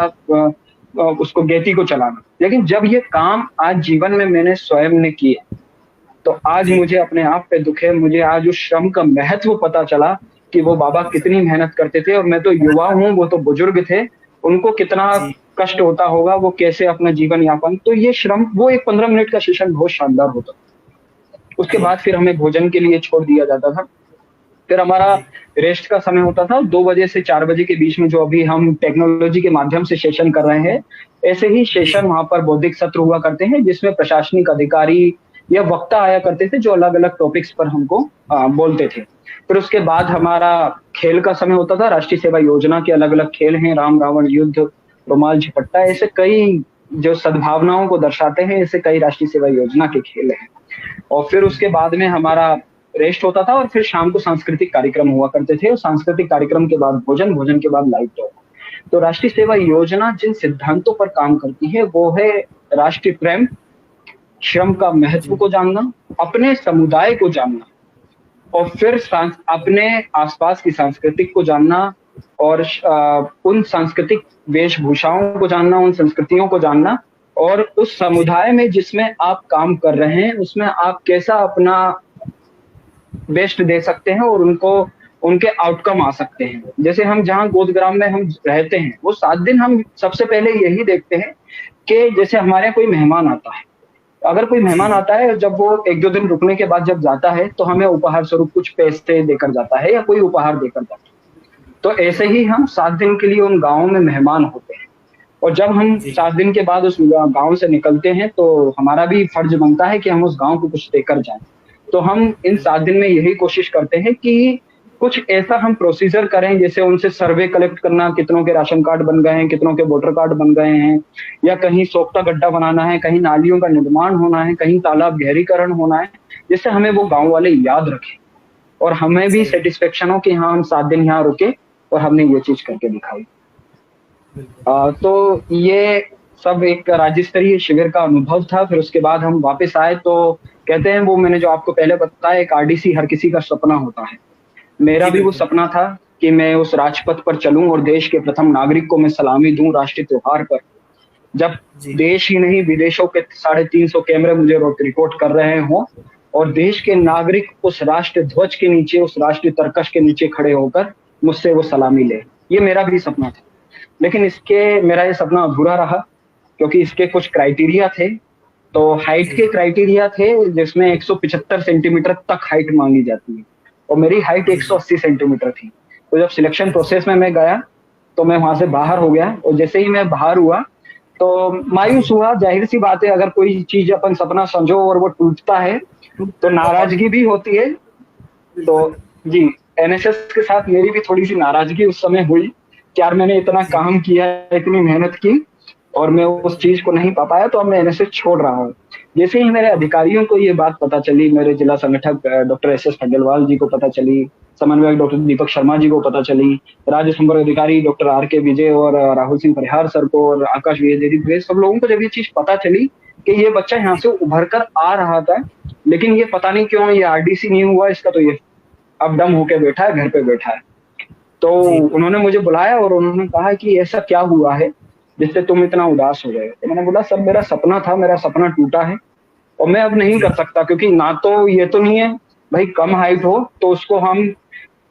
उसको गेती को चलाना। लेकिन जब ये काम आज जीवन में मैंने स्वयं ने किए तो आज मुझे अपने आप पे दुख है। मुझे आज उस श्रम का महत्व पता चला कि वो बाबा कितनी मेहनत करते थे, और मैं तो युवा हूँ, वो तो बुजुर्ग थे, उनको कितना कष्ट होता होगा, वो कैसे अपना जीवन यापन। तो ये श्रम, वो एक 15 मिनट का सेशन बहुत शानदार होता। उसके बाद फिर हमें भोजन के लिए छोड़ दिया जाता था। फिर हमारा रेस्ट का समय होता था 2 बजे से 4 बजे के बीच में, जो अभी हम टेक्नोलॉजी के माध्यम से सेशन कर रहे हैं, ऐसे ही सेशन वहां पर बौद्धिक सत्र हुआ करते हैं जिसमें प्रशासनिक अधिकारी या वक्ता आया करते थे जो अलग अलग टॉपिक्स पर हमको बोलते थे। फिर उसके बाद हमारा खेल का समय होता था। राष्ट्रीय सेवा योजना के अलग अलग खेल हैं, राम रावण युद्ध, रुमाल झपट्टा, ऐसे कई जो सद्भावनाओं को दर्शाते हैं, ऐसे कई राष्ट्रीय सेवा योजना के खेल हैं। और फिर उसके बाद में हमारा रेस्ट होता था और फिर शाम को सांस्कृतिक कार्यक्रम हुआ करते थे, और सांस्कृतिक कार्यक्रम के बाद भोजन, भोजन के बाद लाइव टॉक। तो राष्ट्रीय सेवा योजना जिन सिद्धांतों पर काम करती है वो है राष्ट्रीय प्रेम, श्रम का महत्व को जानना, अपने समुदाय को जानना, और फिर अपने आसपास की सांस्कृतिक को जानना, और उन सांस्कृतिक वेशभूषाओं को जानना, उन संस्कृतियों को जानना, और उस समुदाय में जिसमें आप काम कर रहे हैं उसमें आप कैसा अपना बेस्ट दे सकते हैं और उनको उनके आउटकम आ सकते हैं। जैसे हम जहाँ गोदग्राम में हम रहते हैं, वो 7 दिन हम सबसे पहले यही देखते हैं कि जैसे हमारे यहाँ कोई मेहमान आता है, अगर कोई मेहमान आता है, जब वो 1-2 दिन रुकने के बाद जब जाता है तो हमें उपहार स्वरूप कुछ पैसे देकर जाता है या कोई उपहार देकर जाता है। तो ऐसे ही हम 7 दिन के लिए उन गाँव में मेहमान होते हैं, और जब हम 7 दिन के बाद उस गाँव से निकलते हैं तो हमारा भी फर्ज बनता है कि हम उस गाँव को कुछ देकर जाएं। तो हम इन 7 दिन में यही कोशिश करते हैं कि कुछ ऐसा हम प्रोसीजर करें, जैसे उनसे सर्वे कलेक्ट करना, कितनों के राशन कार्ड बन गए हैं, कितनों के वोटर कार्ड बन गए हैं, या कहीं सोख्ता गड्ढा बनाना है, कहीं नालियों का निर्माण होना है, कहीं तालाब गहरीकरण होना है, जिससे हमें वो गाँव वाले याद रखें और हमें भी सेटिस्फेक्शन हो कि हाँ हम 7 दिन यहाँ रुके और हमने ये चीज करके दिखाई। तो ये सब एक राज्य स्तरीय शिविर का अनुभव था। फिर उसके बाद हम वापस आए तो कहते हैं, वो मैंने जो आपको पहले बताया, एक आरडीसी हर किसी का सपना होता है। मेरा भी वो सपना था कि मैं उस राजपथ पर चलूं और देश के प्रथम नागरिक को मैं सलामी दूं राष्ट्रीय त्योहार पर, जब देश ही नहीं विदेशों के 350 कैमरे मुझे रिकॉर्ड कर रहे हों और देश के नागरिक उस राष्ट्रीय ध्वज के नीचे, उस राष्ट्रीय तरकश के नीचे खड़े होकर मुझसे वो सलामी ले। ये मेरा भी सपना था, लेकिन मेरा ये सपना अधूरा रहा क्योंकि इसके कुछ क्राइटेरिया थे। तो हाइट के क्राइटेरिया थे, जिसमें 175 सेंटीमीटर तक हाइट मांगी जाती है और मेरी हाइट 180 सेंटीमीटर थी। तो जब सिलेक्शन प्रोसेस में मैं गया तो मैं वहां से बाहर हो गया, और जैसे ही मैं बाहर हुआ तो मायूस हुआ। जाहिर सी बात है, अगर कोई चीज अपन सपना समझो और वो टूटता है तो नाराजगी भी होती है। तो जी, एनएसएस के साथ मेरी भी थोड़ी सी नाराजगी उस समय हुई कि यार मैंने इतना काम किया, इतनी मेहनत की और मैं उस चीज को नहीं पा पाया, तो अब मैं एनएसएस छोड़ रहा हूँ। जैसे ही मेरे अधिकारियों को ये बात पता चली, मेरे जिला संगठक डॉक्टर एस.एस. खंडेलवाल जी को पता चली, समन्वयक डॉक्टर दीपक शर्मा जी को पता चली, राज्य संपर्क अधिकारी डॉक्टर आर.के. विजय और राहुल सिंह परिहार सर को और आकाश विजय, सब लोगों को जब ये चीज पता चली कि ये बच्चा यहाँ से उभर कर आ रहा था, लेकिन ये पता नहीं क्यों ये आरडीसी नहीं हुआ इसका, तो ये अब दम होके बैठा है, घर पे बैठा है। तो उन्होंने मुझे बुलाया और उन्होंने कहा कि ऐसा क्या हुआ है जिससे तुम इतना उदास हो गए। तो मैंने बोला सर, मेरा सपना था, मेरा सपना टूटा है और मैं अब नहीं कर सकता, क्योंकि ना तो ये तो नहीं है भाई कम हाइट हो तो उसको हम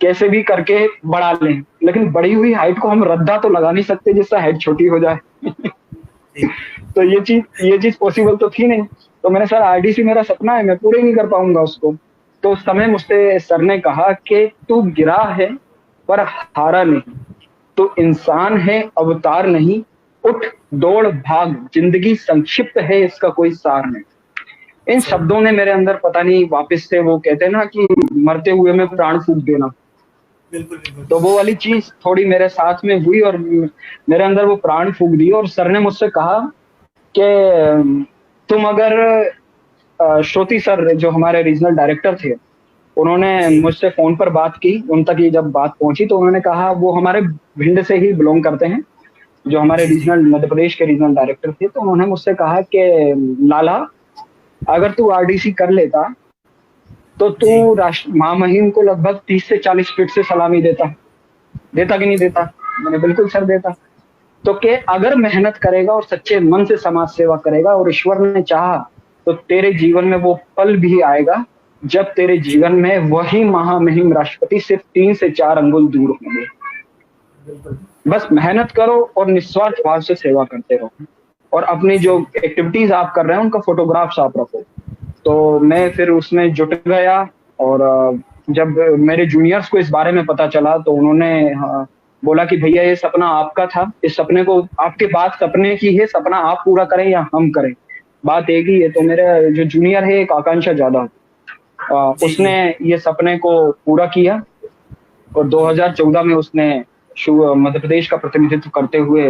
कैसे भी करके बढ़ा लें, लेकिन बढ़ी हुई हाइट को हम रद्दा तो लगा नहीं सकते जिससे हाइट छोटी हो जाए। तो ये चीज पॉसिबल तो थी नहीं। तो मैंने सर, आरडीसी मेरा सपना है, मैं पूरे नहीं कर पाऊंगा उसको। तो उस समय मुझसे सर ने कहा कि तू गिरा है पर हारा नहीं, तो इंसान है अवतार नहीं, उठ दौड़ भाग, जिंदगी संक्षिप्त है इसका कोई सार नहीं। इन शब्दों ने मेरे अंदर पता नहीं वापस से, वो कहते हैं ना कि मरते हुए में प्राण फूंक देना, तो वो वाली चीज थोड़ी मेरे साथ में हुई और मेरे अंदर वो प्राण फूंक दी। और सर ने मुझसे कहा कि तुम अगर श्रुति सर जो हमारे रीजनल डायरेक्टर थे, उन्होंने मुझसे फोन पर बात की, उन तक ये जब बात पहुंची तो उन्होंने कहा, वो हमारे भिंड से ही बिलोंग करते हैं, जो हमारे रीजनल मध्य प्रदेश के रीजनल डायरेक्टर थे। तो उन्होंने मुझसे कहा कि लाला, अगर तू आरडीसी कर लेता तो तू महामहिम को लगभग 30 से 40 फीट से सलामी देता कि नहीं देता? मैंने बिल्कुल सर देता। तो के अगर मेहनत करेगा और सच्चे मन से समाज सेवा करेगा और ईश्वर ने चाहा तो तेरे जीवन में वो पल भी आएगा जब तेरे जीवन में वही महामहिम राष्ट्रपति सिर्फ 3 से 4 अंगुल दूर होंगे। बस मेहनत करो और निस्वार्थ भाव से सेवा करते रहो, और अपनी जो एक्टिविटीज आप कर रहे हैं उनका फोटोग्राफ्स आप रखो। तो मैं फिर उसमें जुट गया, और जब मेरे जूनियर्स को इस बारे में पता चला तो उन्होंने बोला कि भैया ये सपना आपका था, इस सपने को, आपके बात सपने की है, सपना आप पूरा करें या हम करें, बात एक ही है। तो मेरा जो जूनियर है एक आकांक्षा जादव, उसने ये सपने को पूरा किया और 2014 में उसने मध्य प्रदेश का प्रतिनिधित्व करते हुए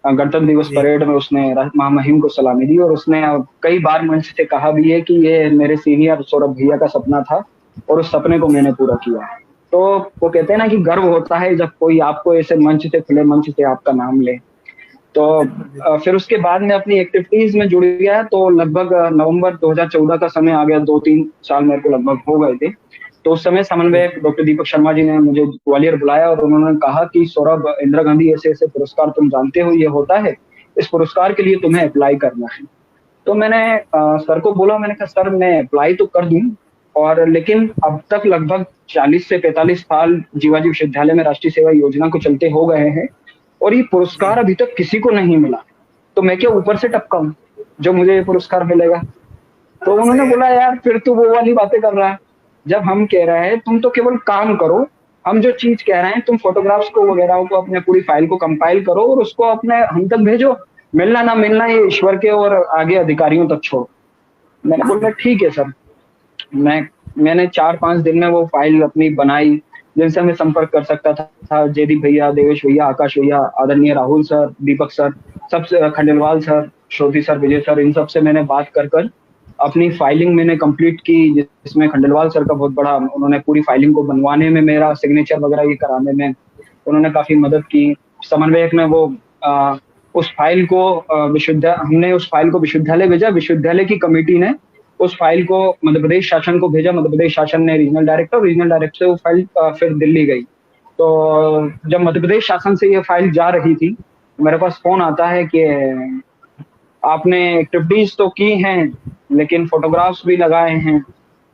गणतंत्र दिवस परेड में उसने महामहिम को सलामी दी। और उसने कई बार मंच से कहा भी है कि ये मेरे सीनियर सौरभ भैया का सपना था और उस सपने को मैंने पूरा किया। तो वो कहते हैं ना कि गर्व होता है जब कोई आपको ऐसे मंच से, खुले मंच से आपका नाम ले। तो फिर उसके बाद में अपनी एक्टिविटीज में जुड़ गया। तो लगभग नवंबर 2014 का समय आ गया, 2-3 साल मेरे को लगभग हो गए थे। तो उस समय समन्वयक डॉक्टर दीपक शर्मा जी ने मुझे ग्वालियर बुलाया और उन्होंने कहा कि सौरभ, इंदिरा गांधी ऐसे ऐसे पुरस्कार तुम जानते हो ये होता है, इस पुरस्कार के लिए तुम्हें अप्लाई करना है। तो मैंने सर को बोला, मैंने कहा सर मैं अप्लाई तो कर दूं, और लेकिन अब तक लगभग 40 से 45 साल जीवाजी विश्वविद्यालय में राष्ट्रीय सेवा योजना को चलते हो गए हैं और ये जी। पुरस्कार अभी तक किसी को नहीं मिला, तो मैं क्या ऊपर से टपकाऊं जो मुझे ये पुरस्कार मिलेगा। तो उन्होंने सही है। बोला यार फिर तू वो वाली बातें कर रहा है, जब हम कह रहे हैं तुम तो केवल काम करो, हम जो चीज कह रहे हैं तुम फोटोग्राफ्स को वगैरह को अपने पूरी फाइल को कंपाइल करो और उसको अपने हम तक भेजो, मिलना ना मिलना ये ईश्वर के और आगे अधिकारियों तक छोड़ो। मैंने बोला ठीक है सर। मैंने 4-5 दिन में वो फाइल अपनी बनाई, जिनसे मैं संपर्क कर सकता था, जयदीप भैया, देवेश भैया, आकाश भैया, आदरणीय राहुल सर, दीपक सर, सब, खंडेलवाल सर, श्रोती सर, विजय सर, इन सब से मैंने बात कर कर अपनी फाइलिंग मैंने कंप्लीट की, जिसमें खंडेलवाल सर का बहुत बड़ा, उन्होंने पूरी फाइलिंग को बनवाने में, मेरा सिग्नेचर वगैरह ये कराने में उन्होंने काफी मदद की। समन्वयक ने वो उस फाइल को विश्वविद्यालय, हमने उस फाइल को विश्वविद्यालय भेजा, विश्वविद्यालय की कमेटी ने उस फाइल को मध्य प्रदेश शासन को भेजा, मध्य प्रदेश शासन ने रीजनल डायरेक्टर से वो फाइल फिर दिल्ली गई। तो जब मध्य प्रदेश शासन से ये फाइल जा रही थी, मेरे पास फोन आता है कि आपने एक्टिविटीज तो की हैं लेकिन फोटोग्राफ्स भी लगाए हैं,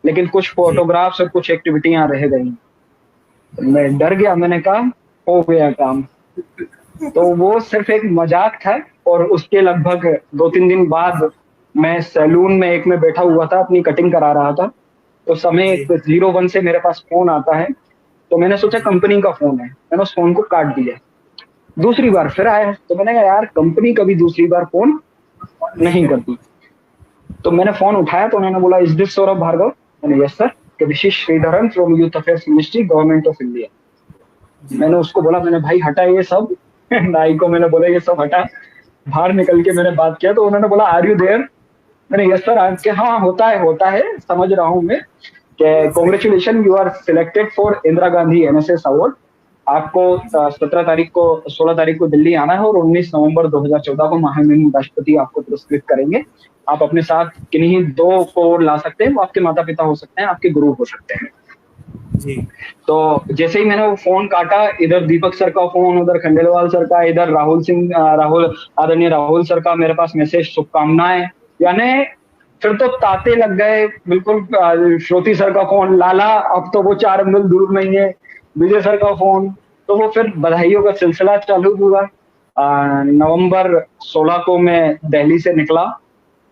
लेकिन कुछ जी। फोटोग्राफ्स और कुछ एक्टिविटियां रह गई। मैं डर गया, मैंने कहा हो गया काम। तो वो सिर्फ एक मजाक था, और उसके लगभग 2-3 दिन बाद मैं सैलून में एक में बैठा हुआ था, अपनी कटिंग करा रहा था। तो समय जी। 01 से मेरे पास फोन आता है, तो मैंने सोचा जी। कंपनी का फोन है, मैंने उस फोन को काट दिया। दूसरी बार फिर आया, तो मैंने कहा यार कंपनी कभी दूसरी बार फोन नहीं नहीं करेंगे। करती। तो मैंने फोन उठाया, तो उन्होंने बोला इज दिस सौरभ भार्गव? मैंने yes sir, this is Sreedharan from youth affairs ministry, government of India. जी। मैंने उसको बोला, मैंने भाई हटा ये सब नाई को मैंने बोला ये सब हटा, बाहर निकल के मैंने बात किया। तो उन्होंने बोला आर यू देयर? मैंने यस सर। आज के हाँ होता है समझ रहा हूँ मैं, कि सही है। Congratulation you are selected for Indira Gandhi NSS award. आपको 17 तारीख को 16 तारीख को दिल्ली आना है और 19 नवंबर 2014 को महामहिम राष्ट्रपति आपको पुरस्कृत करेंगे। आप अपने साथ किन्हीं 2 को ला सकते हैं, वो आपके माता पिता हो सकते हैं, आपके गुरु हो सकते हैं। जी। तो जैसे ही मैंने वो फोन काटा, इधर दीपक सर का फोन, उधर खंडेलवाल सर का, इधर आदरणीय राहुल सर का मेरे पास मैसेज, शुभकामनाएं, यानी फिर तो ताते लग गए बिल्कुल। श्रोती सर का फोन, लाला अब तो वो 4 अंगुल दूर नहीं है, विजय सर का फोन। तो वो फिर बधाइयों का सिलसिला चालू हुआ। नवंबर 16 को मैं दिल्ली से निकला,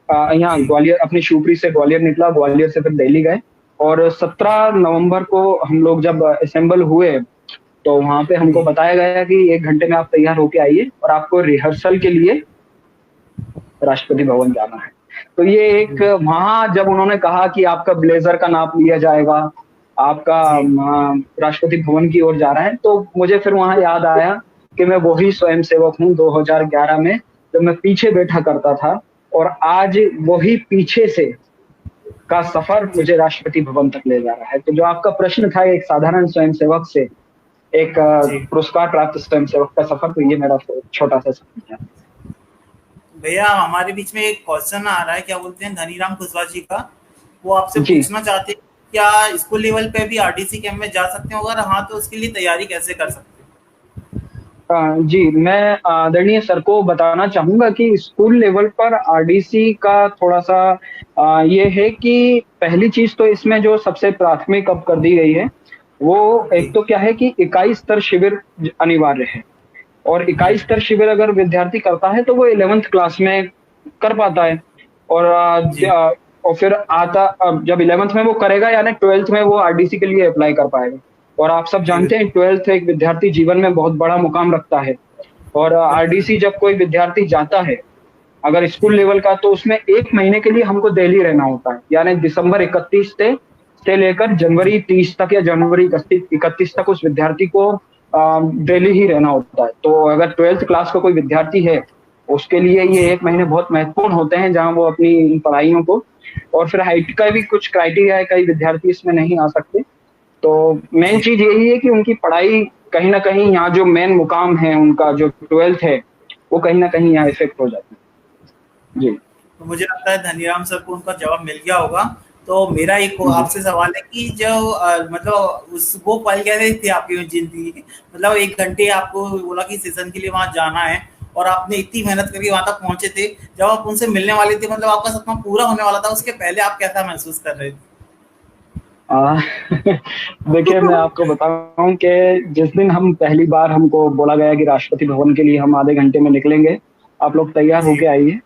यहाँ जी। ग्वालियर, अपनी शिवपुरी से ग्वालियर निकला, ग्वालियर से फिर दिल्ली गए। और 17 नवंबर को हम लोग जब असेंबल हुए, तो वहां पे हमको जी। बताया गया कि 1 घंटे में आप तैयार होके आइए और आपको रिहर्सल के लिए राष्ट्रपति भवन जाना है। तो ये एक, वहां जब उन्होंने कहा कि आपका ब्लेजर का नाप लिया जाएगा, आपका जी। राष्ट्रपति भवन की ओर जा रहा है, तो मुझे फिर वहां याद आया कि मैं वही स्वयंसेवक हूँ 2011 में, जब मैं पीछे बैठा करता था, और आज वही पीछे से का सफर जी। मुझे राष्ट्रपति भवन तक ले जा रहा है। तो जो आपका प्रश्न था एक साधारण स्वयंसेवक से एक जी। पुरस्कार प्राप्त स्वयंसेवक का सफर, तो ये मेरा छोटा सा सफर है। भैया हमारे बीच में एक क्वेश्चन आ रहा है, क्या बोलते हैं, धनीराम कुशवाहा जी का। वो आपसे जी पूछना चाहते हैं क्या स्कूल लेवल पे भी आरडीसी कैंप में जा सकते हैं, अगर हाँ तो उसके लिए तैयारी कैसे कर सकते जी, मैं आदरणीय सर को बताना चाहूंगा कि स्कूल लेवल पर आरडीसी का थोड़ा सा ये है कि पहली चीज तो इसमें जो सबसे प्राथमिक अब कर दी गई है, वो हैं? एक जी। तो क्या है कि इकाई स्तर शिविर अनिवार्य है। और जी। इकाई स्तर शिविर अगर विद्यार्थी करता है तो वो 11th क्लास में कर पाता है। और जी। और फिर जब 11th में वो करेगा, यानी 12th में वो आरडीसी के लिए अप्लाई कर पाएगा। और आप सब जी। जानते हैं 12th एक विद्यार्थी जीवन में बहुत बड़ा मुकाम रखता है। और बिल्कुल। आरडीसी जब कोई विद्यार्थी जाता है अगर स्कूल जी। लेवल का, तो उसमें 1 महीने के लिए हमको दिल्ली रहना होता है, यानी दिसंबर 31 से लेकर जी। जनवरी 30 तक या जनवरी 31 तक उस विद्यार्थी को दिल्ली ही रहना होता है। तो अगर 12th क्लास का कोई विद्यार्थी है, उसके लिए ये जी। 1 महीने बहुत महत्वपूर्ण होते हैं, जहां वो अपनी पढ़ाइयों को, और फिर हाइट का भी कुछ क्राइटेरिया है, कई विद्यार्थी इसमें नहीं आ सकते। तो मेन जी। चीज यही है कि उनकी पढ़ाई कहीं ना कहीं, यहाँ जो मेन मुकाम है उनका जो 12th है, वो कहीं ना कहीं यहाँ इफेक्ट हो जाती है। जी। तो मुझे लगता है धनीराम सर को उनका जवाब मिल गया होगा। तो मेरा एक आपसे सवाल है कि जो मतलब उस वो पल कैसे थे आपकी जिंदगी के, मतलब 1 घंटे आपको बोला कि सेशन के लिए वहां जाना है और आपने इतनी मेहनत करके वहां तक पहुंचे थे, जब आप उनसे मिलने वाले थे, मतलब आपका सपना पूरा होने वाला था, उसके पहले आप कैसा महसूस कर रहे थे? आ, देखिए, मैं आपको बताऊं कि जिस दिन हम पहली बार हमको बोला गया कि राष्ट्रपति भवन के लिए हम आधे घंटे में निकलेंगे, आप लोग तैयार जी होके आइए।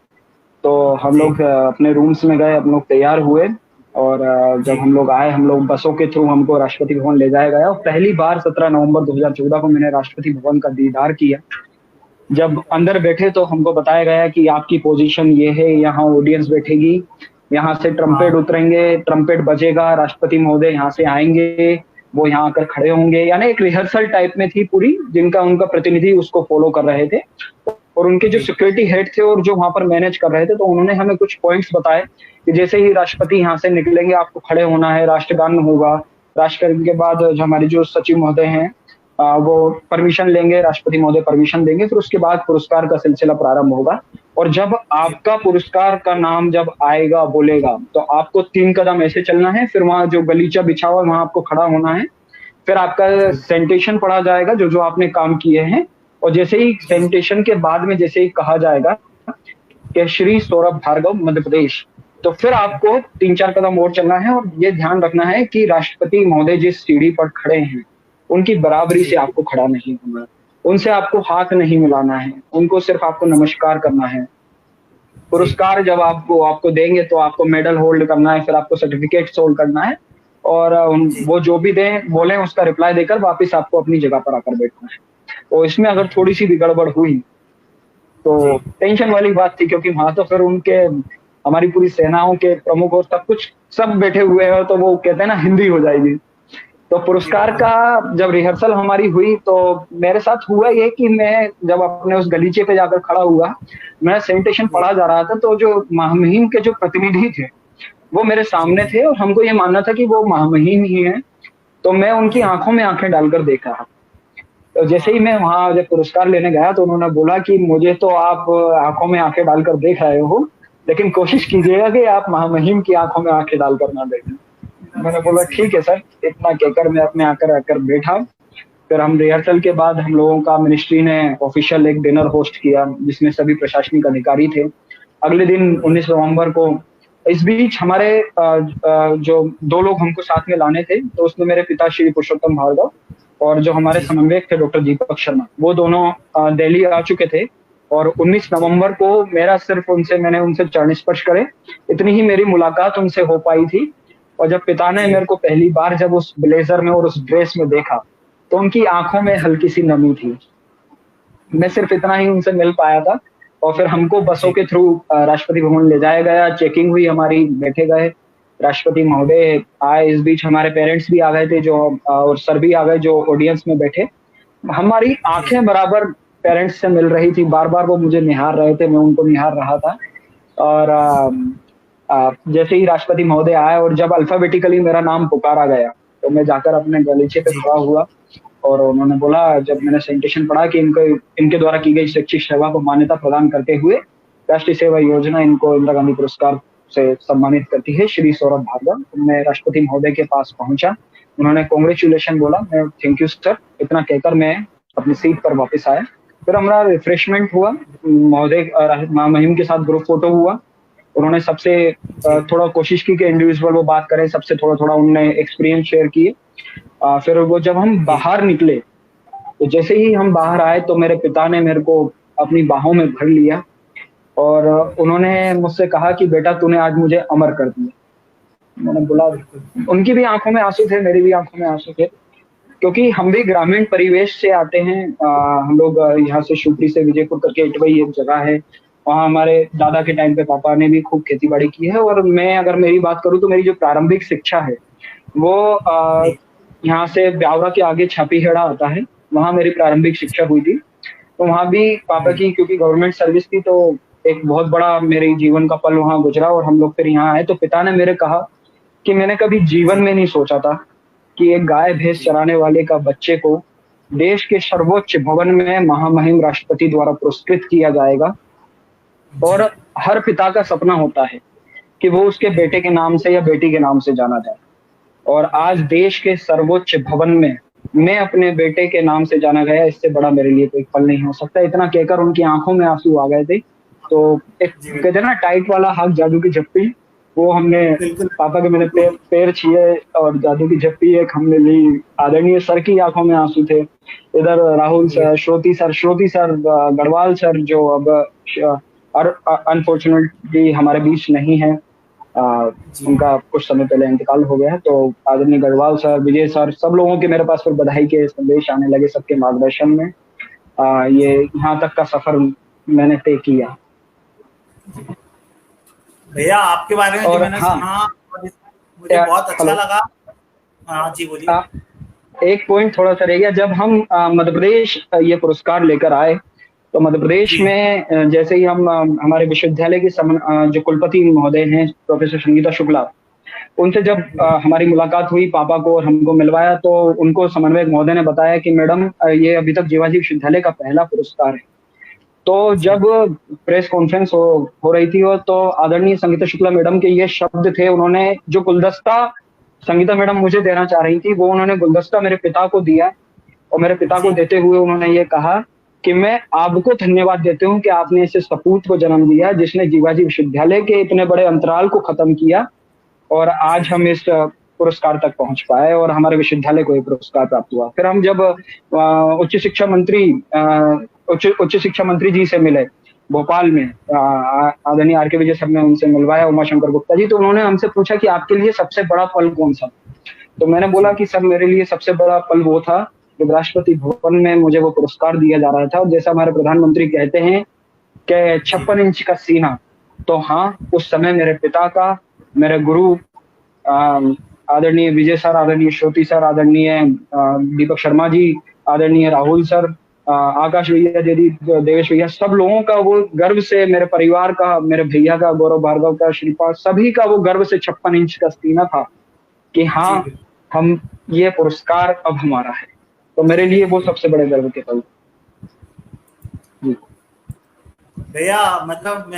तो हम जी लोग अपने रूम्स में गए, हम लोग तैयार हुए और जब जी हम लोग आए, हम लोग बसों के थ्रू हमको राष्ट्रपति भवन ले जाया गया और पहली बार 17 नवंबर 2014 को मैंने राष्ट्रपति भवन का दीदार किया। जब अंदर बैठे तो हमको बताया गया कि आपकी पोजीशन ये है, यहाँ ऑडियंस बैठेगी, यहाँ से ट्रम्पेट हाँ उतरेंगे, ट्रम्पेट बजेगा, राष्ट्रपति महोदय यहाँ से आएंगे, वो यहाँ आकर खड़े होंगे। यानी एक रिहर्सल टाइप में थी पूरी, जिनका उनका प्रतिनिधि उसको फॉलो कर रहे थे। और उनके जो जी सिक्योरिटी हेड थे और जो वहां पर मैनेज कर रहे थे, तो उन्होंने हमें कुछ पॉइंट्स बताए कि जैसे ही राष्ट्रपति यहाँ से निकलेंगे आपको खड़े होना है, राष्ट्रगान होगा, राष्ट्रगान के बाद जो हमारे जो सचिव महोदय हैं वो परमिशन लेंगे, राष्ट्रपति महोदय परमिशन देंगे, फिर उसके बाद पुरस्कार का सिलसिला प्रारंभ होगा। और जब जी आपका पुरस्कार का नाम जब आएगा बोलेगा तो आपको 3 कदम ऐसे चलना है, फिर वहां जो गलीचा बिछा हुआ है वहां आपको खड़ा होना है, फिर आपका जी सेंटेशन पढ़ा जाएगा जो जो आपने काम किए हैं। और जैसे ही जी सेंटेशन के बाद में जैसे ही कहा जाएगा कि श्री सौरभ भार्गव मध्य प्रदेश, तो फिर आपको 3-4 कदम और चलना है और ये ध्यान रखना है कि राष्ट्रपति महोदय जिस सीढ़ी पर खड़े हैं उनकी बराबरी जी से आपको खड़ा नहीं होना है, उनसे आपको हाथ नहीं मिलाना है, उनको सिर्फ आपको नमस्कार करना है। जी पुरस्कार जब आपको आपको देंगे तो आपको मेडल होल्ड करना है, फिर आपको सर्टिफिकेट होल्ड करना है और जी वो जो भी दें बोले उसका रिप्लाई देकर वापस आपको अपनी जगह पर आकर बैठना है। तो इसमें अगर थोड़ी सी भी गड़बड़ हुई तो जी टेंशन वाली बात थी, क्योंकि वहां तो फिर उनके हमारी पूरी सेनाओं के प्रमुख और सब कुछ सब बैठे हुए हैं, तो वो कहते हैं ना हिंदी हो जाएगी। तो जी पुरस्कार बिल्कुल का जब रिहर्सल हमारी हुई तो मेरे साथ हुआ ये कि मैं जब अपने उस गलीचे पे जाकर खड़ा हुआ, मैं सेंटेशन जी पढ़ा जा रहा था, तो जो महामहिम के जो प्रतिनिधि थे वो मेरे जी सामने थे और हमको ये मानना था कि वो महामहिम ही है। तो मैं उनकी जी आंखों में आंखें डालकर देख रहा। तो जैसे ही हाँ मैं वहां जब पुरस्कार लेने गया तो उन्होंने बोला कि मुझे तो आप आंखों में आंखें डालकर देख रहे हो, लेकिन कोशिश कीजिएगा कि आप महामहिम की आंखों में आंखें डालकर ना देखें। मैंने जी बोला जी ठीक है सर, इतना कहकर मैं अपने आकर आकर बैठा। फिर हम रिहर्सल के बाद हम लोगों का मिनिस्ट्री ने ऑफिशियल एक डिनर होस्ट किया जिसमें सभी प्रशासनिक अधिकारी थे। अगले दिन जी 19 नवंबर को, इस बीच हमारे जो 2 लोग हमको साथ में लाने थे, तो उसमें मेरे पिता श्री पुरुषोत्तम भार्गव और जो हमारे जी समन्वयक थे डॉक्टर दीपक शर्मा, वो दोनों दिल्ली आ चुके थे। और 19 जी नवंबर को मेरा सिर्फ मैंने उनसे चरण स्पर्श करे, इतनी ही मेरी मुलाकात उनसे हो पाई थी। और जब पिता ने जी मेरे को पहली बार जब उस ब्लेजर में और उस ड्रेस में देखा तो उनकी आंखों में जी हल्की सी नमी थी। मैं सिर्फ इतना ही उनसे मिल पाया था। और फिर हमको बसों जी के थ्रू राष्ट्रपति भवन ले जाया गया, चेकिंग हुई हमारी, बैठे गए, राष्ट्रपति महोदय आए। इस बीच हमारे पेरेंट्स भी आ गए थे जो और सर भी आ गए जो ऑडियंस में बैठे। हमारी जी आंखें बराबर पेरेंट्स से मिल रही थी, बार बार वो मुझे निहार रहे थे, मैं उनको निहार रहा था। और जैसे ही राष्ट्रपति महोदय आए और जब अल्फाबेटिकली मेरा नाम पुकारा गया तो मैं जाकर अपने गलीचे पे जी खड़ा हुआ। और उन्होंने बोला, जब मैंने सेंटेशन पढ़ा कि इनके द्वारा की गई शैक्षिक सेवा को मान्यता प्रदान करते हुए राष्ट्रीय सेवा योजना इनको इंदिरा गांधी पुरस्कार से सम्मानित करती है श्री सौरभ भार्गव। तो मैं राष्ट्रपति महोदय के पास पहुंचा, उन्होंने कांग्रेचुलेशन बोला, मैं थैंक यू सर इतना कहकर मैं अपनी सीट पर वापस आया। फिर हमारा रिफ्रेशमेंट हुआ, महोदय महामहिम के साथ ग्रुप फोटो हुआ। उन्होंने सबसे जी थोड़ा कोशिश की कि इंडिविजुअल वो बात करें, सबसे थोड़ा थोड़ा उन्होंने एक्सपीरियंस शेयर किए। फिर वो जब हम जी बाहर निकले तो जैसे ही हम बाहर आए तो मेरे पिता ने मेरे को अपनी बाहों में भर लिया और उन्होंने मुझसे कहा कि बेटा तूने आज मुझे अमर कर दिया। मैंने बोला, बिल्कुल उनकी भी आंखों में आंसू थे, मेरी भी आंखों में आंसू थे, क्योंकि हम भी ग्रामीण परिवेश से आते हैं। हम लोग यहाँ से शिवपुरी से विजयपुर करके इटवई एक जगह है, वहाँ हमारे दादा के टाइम पे पापा ने भी खूब खेती बाड़ी की है। और मैं अगर मेरी बात करूँ तो मेरी जो प्रारंभिक शिक्षा है वो जी यहाँ से ब्यावरा के आगे छापीहेड़ा आता है, वहां मेरी प्रारंभिक शिक्षा हुई थी। तो वहां भी पापा जी की क्योंकि गवर्नमेंट सर्विस थी तो एक बहुत बड़ा मेरे जीवन का पल वहां गुजरा और हम लोग फिर यहाँ आए। तो पिता ने मेरे कहा कि मैंने कभी जीवन जी में नहीं सोचा था कि एक गाय भैंस जी चराने वाले का बच्चे को देश के सर्वोच्च भवन में महामहिम राष्ट्रपति द्वारा पुरस्कृत किया जाएगा। और हर पिता का सपना होता है कि वो उसके बेटे के नाम से या बेटी के नाम से जाना जाए, और आज देश के सर्वोच्च भवन में मैं अपने बेटे के नाम से जाना गया, इससे बड़ा मेरे लिए कोई पल नहीं हो सकता। इतना कहकर उनकी आंखों में आंसू आ गए थे। तो एक कहते ना टाइट वाला हक, जादू की झप्पी, वो हमने पापा के मैंने पैर छुए और जादू की झप्पी एक हमने ली। आदरणीय सर की आंखों में आंसू थे। इधर Rahul sir, Shroti sir, Garhwal sir जो अब अनफॉर्चुनेटली हमारे बीच नहीं है, उनका कुछ समय पहले इंतकाल हो गया है। तो आदरणीय गढ़वाल सर, विजय सर, सब लोगों के मेरे पास फिर बधाई के संदेश आने लगे, सबके मार्गदर्शन में ये यहाँ तक का सफर मैंने तय किया। भैया आपके बारे में जो मैंने सुना मुझे बहुत अच्छा लगा। हाँ जी बोलिए। एक पॉइंट थोड़ा सा रह गया, जब हम मध्य प्रदेश ये पुरस्कार लेकर आए तो मध्य प्रदेश में जैसे ही हम हमारे विश्वविद्यालय के जो कुलपति महोदय हैं प्रोफेसर संगीता शुक्ला, उनसे जब हमारी मुलाकात हुई, पापा को और हमको मिलवाया, तो उनको समन्वयक महोदय ने बताया कि मैडम ये अभी तक जीवाजी विश्वविद्यालय का पहला पुरस्कार है। तो जब प्रेस कॉन्फ्रेंस हो रही थी तो आदरणीय संगीता शुक्ला मैडम के ये शब्द थे, उन्होंने जो गुलदस्ता संगीता मैडम मुझे देना चाह रही थी, वो उन्होंने गुलदस्ता मेरे पिता को दिया, और मेरे पिता को देते हुए उन्होंने ये कहा कि मैं आपको धन्यवाद देती हूँ कि आपने ऐसे सपूत को जन्म दिया जिसने जीवाजी विश्वविद्यालय के इतने बड़े अंतराल को खत्म किया, और आज हम इस पुरस्कार तक पहुंच पाए और हमारे विश्वविद्यालय को ये पुरस्कार प्राप्त हुआ। फिर हम जब उच्च शिक्षा मंत्री जी से मिले भोपाल में, आदरणीय आर.के. विजय सर ने उनसे मिलवाया, उमाशंकर गुप्ता जी, तो उन्होंने हमसे पूछा कि आपके लिए सबसे बड़ा पल कौन सा। तो मैंने बोला कि सर मेरे लिए सबसे बड़ा पल वो था जब राष्ट्रपति भवन में मुझे वो पुरस्कार दिया जा रहा था। और जैसा हमारे प्रधानमंत्री कहते हैं कि 56 इंच का सीना, तो हाँ उस समय मेरे पिता का, मेरे गुरु आदरणीय विजय सर, आदरणीय श्रोती सर, आदरणीय दीपक शर्मा जी, आदरणीय राहुल सर, आकाश भैया, देवेश भैया, सब लोगों का वो गर्व से, मेरे परिवार का, मेरे भैया का, गौरव भार्गव का, श्रीपाद, सभी का वो गर्व से 56 इंच का सीना था कि हाँ हम ये पुरस्कार अब हमारा है। तो मेरे लिए वो सबसे बड़े गर्व के पल। भैया मतलब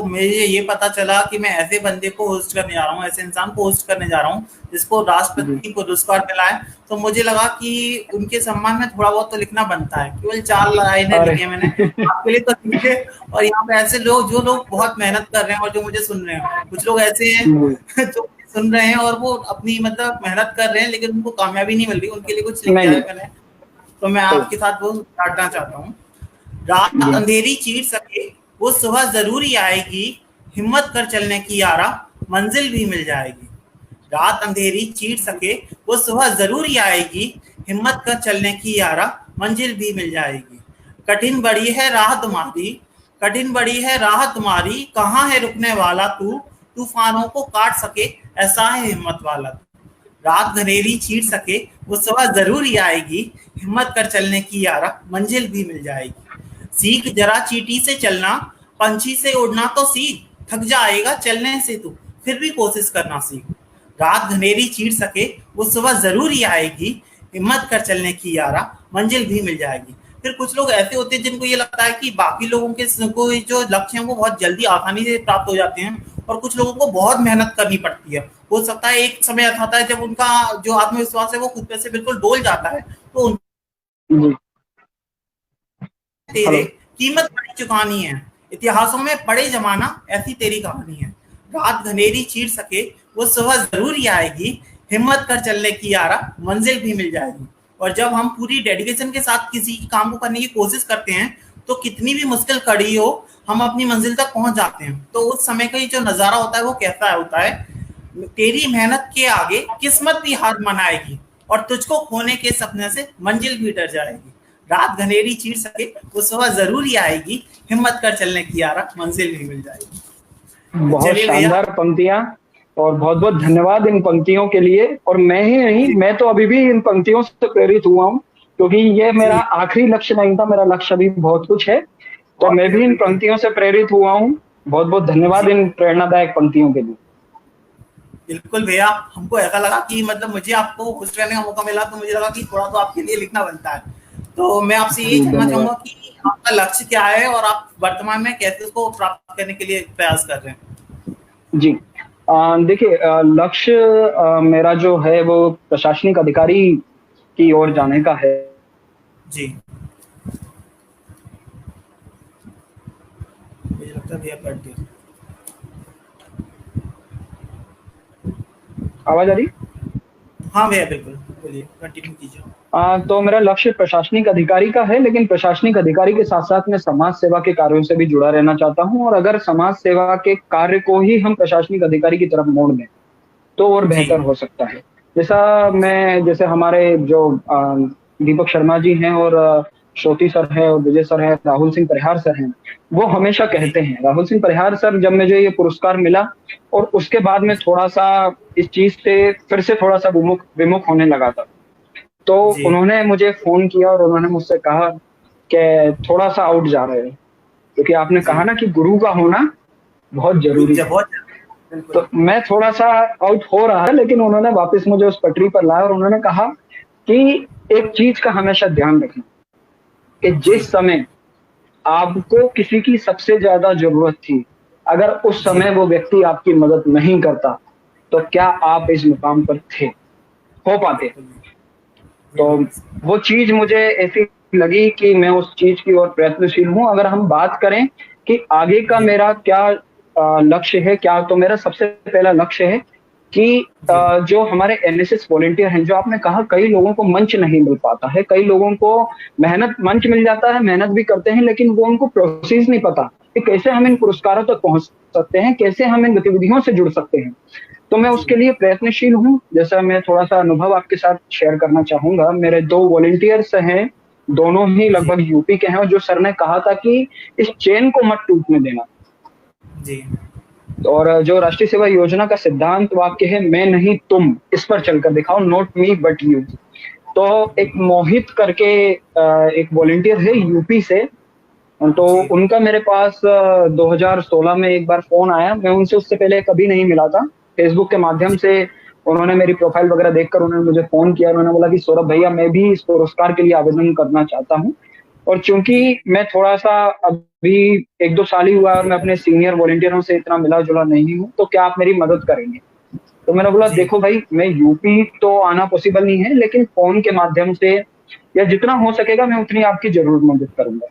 मुझे ये पता चला कि मैं ऐसे बंदे को होस्ट करने जा रहा हूँ, ऐसे इंसान को होस्ट करने जा रहा हूँ जिसको राष्ट्रपति पुरस्कार मिला है, तो मुझे लगा कि उनके सम्मान में थोड़ा बहुत तो लिखना बनता है। केवल 4 लाइनें लिखी है मैंने आपके लिए, तो लिखे। और यहाँ पे ऐसे लोग जो लोग बहुत मेहनत कर रहे हैं और जो मुझे सुन रहे हैं, कुछ लोग ऐसे हैं जो सुन रहे हैं और वो अपनी मेहनत कर रहे हैं लेकिन उनको कामयाबी नहीं मिल रही, उनके लिए कुछ लिखा है मैंने, तो मैं आपके साथ वो बांटना चाहता हूँ। रात अंधेरी चीर सके वो सुबह जरूरी आएगी, हिम्मत कर चलने की यारा मंजिल भी मिल जाएगी। रात अंधेरी चीर सके वो सुबह जरूरी आएगी, हिम्मत कर चलने की यारा मंजिल भी मिल जाएगी। कठिन बड़ी है राह तुम्हारी, कठिन बड़ी है राह तुम्हारी, कहाँ है रुकने वाला तू, तूफानों को काट सके ऐसा है हिम्मत वाला तू। रात अंधेरी चीर सके वो सुबह जरूरी आएगी, हिम्मत कर चलने की यारा मंजिल भी मिल जाएगी। सीख जरा चींटी से चलना, पंछी से उड़ना तो सीख, थक जाएगा चलने से तू, फिर भी कोशिश करना सीख। रात घनेरी चीर सके वो सुबह जरूरी आएगी, हिम्मत कर चलने की यारा मंजिल भी मिल जाएगी। फिर कुछ लोग ऐसे होते हैं जिनको ये लगता है कि बाकी लोगों के जो लक्ष्य हैं वो बहुत जल्दी आसानी से प्राप्त हो जाते हैं, और कुछ लोगों को बहुत मेहनत करनी पड़ती है। हो सकता है एक समय ऐसा आता है जब उनका जो आत्मविश्वास है वो खुद पे से बिल्कुल डोल जाता है, तो तेरे कीमत बड़ी चुकानी है, इतिहासों में पड़े जमाना ऐसी तेरी कहानी है। रात घनेरी चीर सके वो सुबह जरूरी आएगी, हिम्मत कर चलने की यारा मंजिल भी मिल जाएगी। और जब हम पूरी डेडिकेशन के साथ किसी काम को करने की कोशिश करते हैं तो कितनी भी मुश्किल खड़ी हो हम अपनी मंजिल तक पहुंच जाते हैं। तो उस समय का जो नजारा होता है वो कैसा होता है, तेरी मेहनत के आगे किस्मत भी हार मनाएगी और तुझको खोने के सपने से मंजिल भी डर जाएगी। रात घनेरी चीर सके वो सुबह जरूरी आएगी, हिम्मत कर चलने की यारा मंजिल भी मिल जाएगी। बहुत शानदार पंक्तियां, और बहुत बहुत धन्यवाद इन पंक्तियों के लिए। और मैं ही नहीं, मैं तो अभी भी इन पंक्तियों से प्रेरित हुआ हूँ, क्योंकि ये मेरा आखिरी लक्ष्य नहीं था, मेरा लक्ष्य अभी बहुत कुछ है, तो मैं भी इन पंक्तियों से प्रेरित हुआ हूँ। बहुत बहुत धन्यवाद इन प्रेरणादायक पंक्तियों के लिए। बिल्कुल भैया, हमको ऐसा लगा कि मतलब मुझे आपको होस्ट करने का मौका मिला, तो मुझे लगा कि थोड़ा तो आपके लिए लिखना बनता है। तो मैं आपसे यही जी जानना धन्यवाद। चाहूंगा कि आपका लक्ष्य क्या है और आप वर्तमान में कैसे उसको प्राप्त करने के लिए प्रयास कर रहे हैं? जी देखिए, लक्ष्य मेरा जो है वो प्रशासनिक अधिकारी की ओर जाने का है। जी, मुझे लगता है भैया कट गया। आवाज आ रही? हाँ भैया, बिल्कुल बोलिए, कंटिन्यू कीजिए। तो मेरा लक्ष्य प्रशासनिक अधिकारी का है, लेकिन प्रशासनिक अधिकारी के साथ साथ मैं समाज सेवा के कार्यों से भी जुड़ा रहना चाहता हूँ, और अगर समाज सेवा के कार्य को ही हम प्रशासनिक अधिकारी की तरफ मोड़ दें तो और जी, बेहतर हो सकता है। जैसे हमारे जो दीपक शर्मा जी हैं, और श्रोति सर है, और विजय सर है, राहुल सिंह परिहार सर हैं, वो हमेशा जी, कहते हैं, राहुल सिंह परिहार सर, जब मुझे ये पुरस्कार मिला और उसके बाद में थोड़ा सा इस चीज से फिर से थोड़ा सा विमुख विमुख होने लगा था, तो जी, उन्होंने मुझे फ़ोन किया और उन्होंने मुझसे कहा कि थोड़ा-सा आउट जा रहे हो, क्योंकि आपने जी, कहा ना कि गुरु का होना बहुत ज़रूरी है। बहुत बिल्कुल। तो मैं थोड़ा-सा आउट हो रहा है, लेकिन उन्होंने वापस मुझे उस पटरी पर लाया और उन्होंने कहा कि एक चीज़ का हमेशा ध्यान रखना, कि जी, जिस समय आपको किसी की सबसे ज़्यादा ज़रूरत थी, अगर उस जी, समय वो व्यक्ति आपकी मदद नहीं करता, तो क्या आप इस मुकाम पर थे, हो पाते? बिल्कुल, तो बिल्कुल, वो चीज़ मुझे ऐसी लगी कि मैं उस चीज़ की ओर प्रयत्नशील हूँ। अगर हम बात करें कि आगे का जी, मेरा क्या लक्ष्य है, क्या, तो मेरा सबसे पहला लक्ष्य है कि जी, जो हमारे एनएसएस वॉलंटियर हैं, जो आपने कहा कई लोगों को मंच नहीं मिल पाता है, कई लोगों को मंच मिल जाता है, मेहनत भी करते हैं, लेकिन वो उनको प्रोसेस नहीं पता कि कैसे हम इन पुरस्कारों तक पहुँच सकते हैं, कैसे हम इन गतिविधियों से जुड़ सकते हैं। तो मैं जी, उसके लिए प्रयत्नशील हूँ। जैसा मैं थोड़ा-सा अनुभव आपके साथ शेयर करना चाहूँगा। मेरे 2 वॉलंटियर्स हैं, दोनों ही जी, लगभग यूपी के हैं, और जो सर ने कहा था कि इस चेन को मत टूटने देना। जी, और जो राष्ट्रीय सेवा योजना का सिद्धांत वाक्य है, मैं नहीं तुम, इस पर चलकर दिखाओ, नॉट मी बट यू। तो एक मोहित करके एक वॉलंटियर है यूपी से, तो जी, उनका मेरे पास 2016 में एक बार फ़ोन आया। मैं उनसे उससे पहले कभी नहीं मिला था। फ़ेसबुक के माध्यम जी, से उन्होंने मेरी प्रोफ़ाइल वग़ैरह देखकर उन्होंने मुझे फ़ोन किया। उन्होंने बोला कि सौरभ भैया, मैं भी इस पुरस्कार के लिए आवेदन करना चाहता हूँ, और चूँकि जी, मैं थोड़ा-सा अभी 1-2 साल ही हुआ है और मैं अपने सीनियर वॉलंटियरों से इतना मिला-जुला नहीं हूँ, तो क्या आप मेरी मदद करेंगे? तो मैंने बोला, जी, देखो भाई, मैं यूपी तो आना पॉसिबल नहीं है, लेकिन फ़ोन के माध्यम से या जितना हो सकेगा मैं उतनी आपकी ज़रूर मदद करूँगा।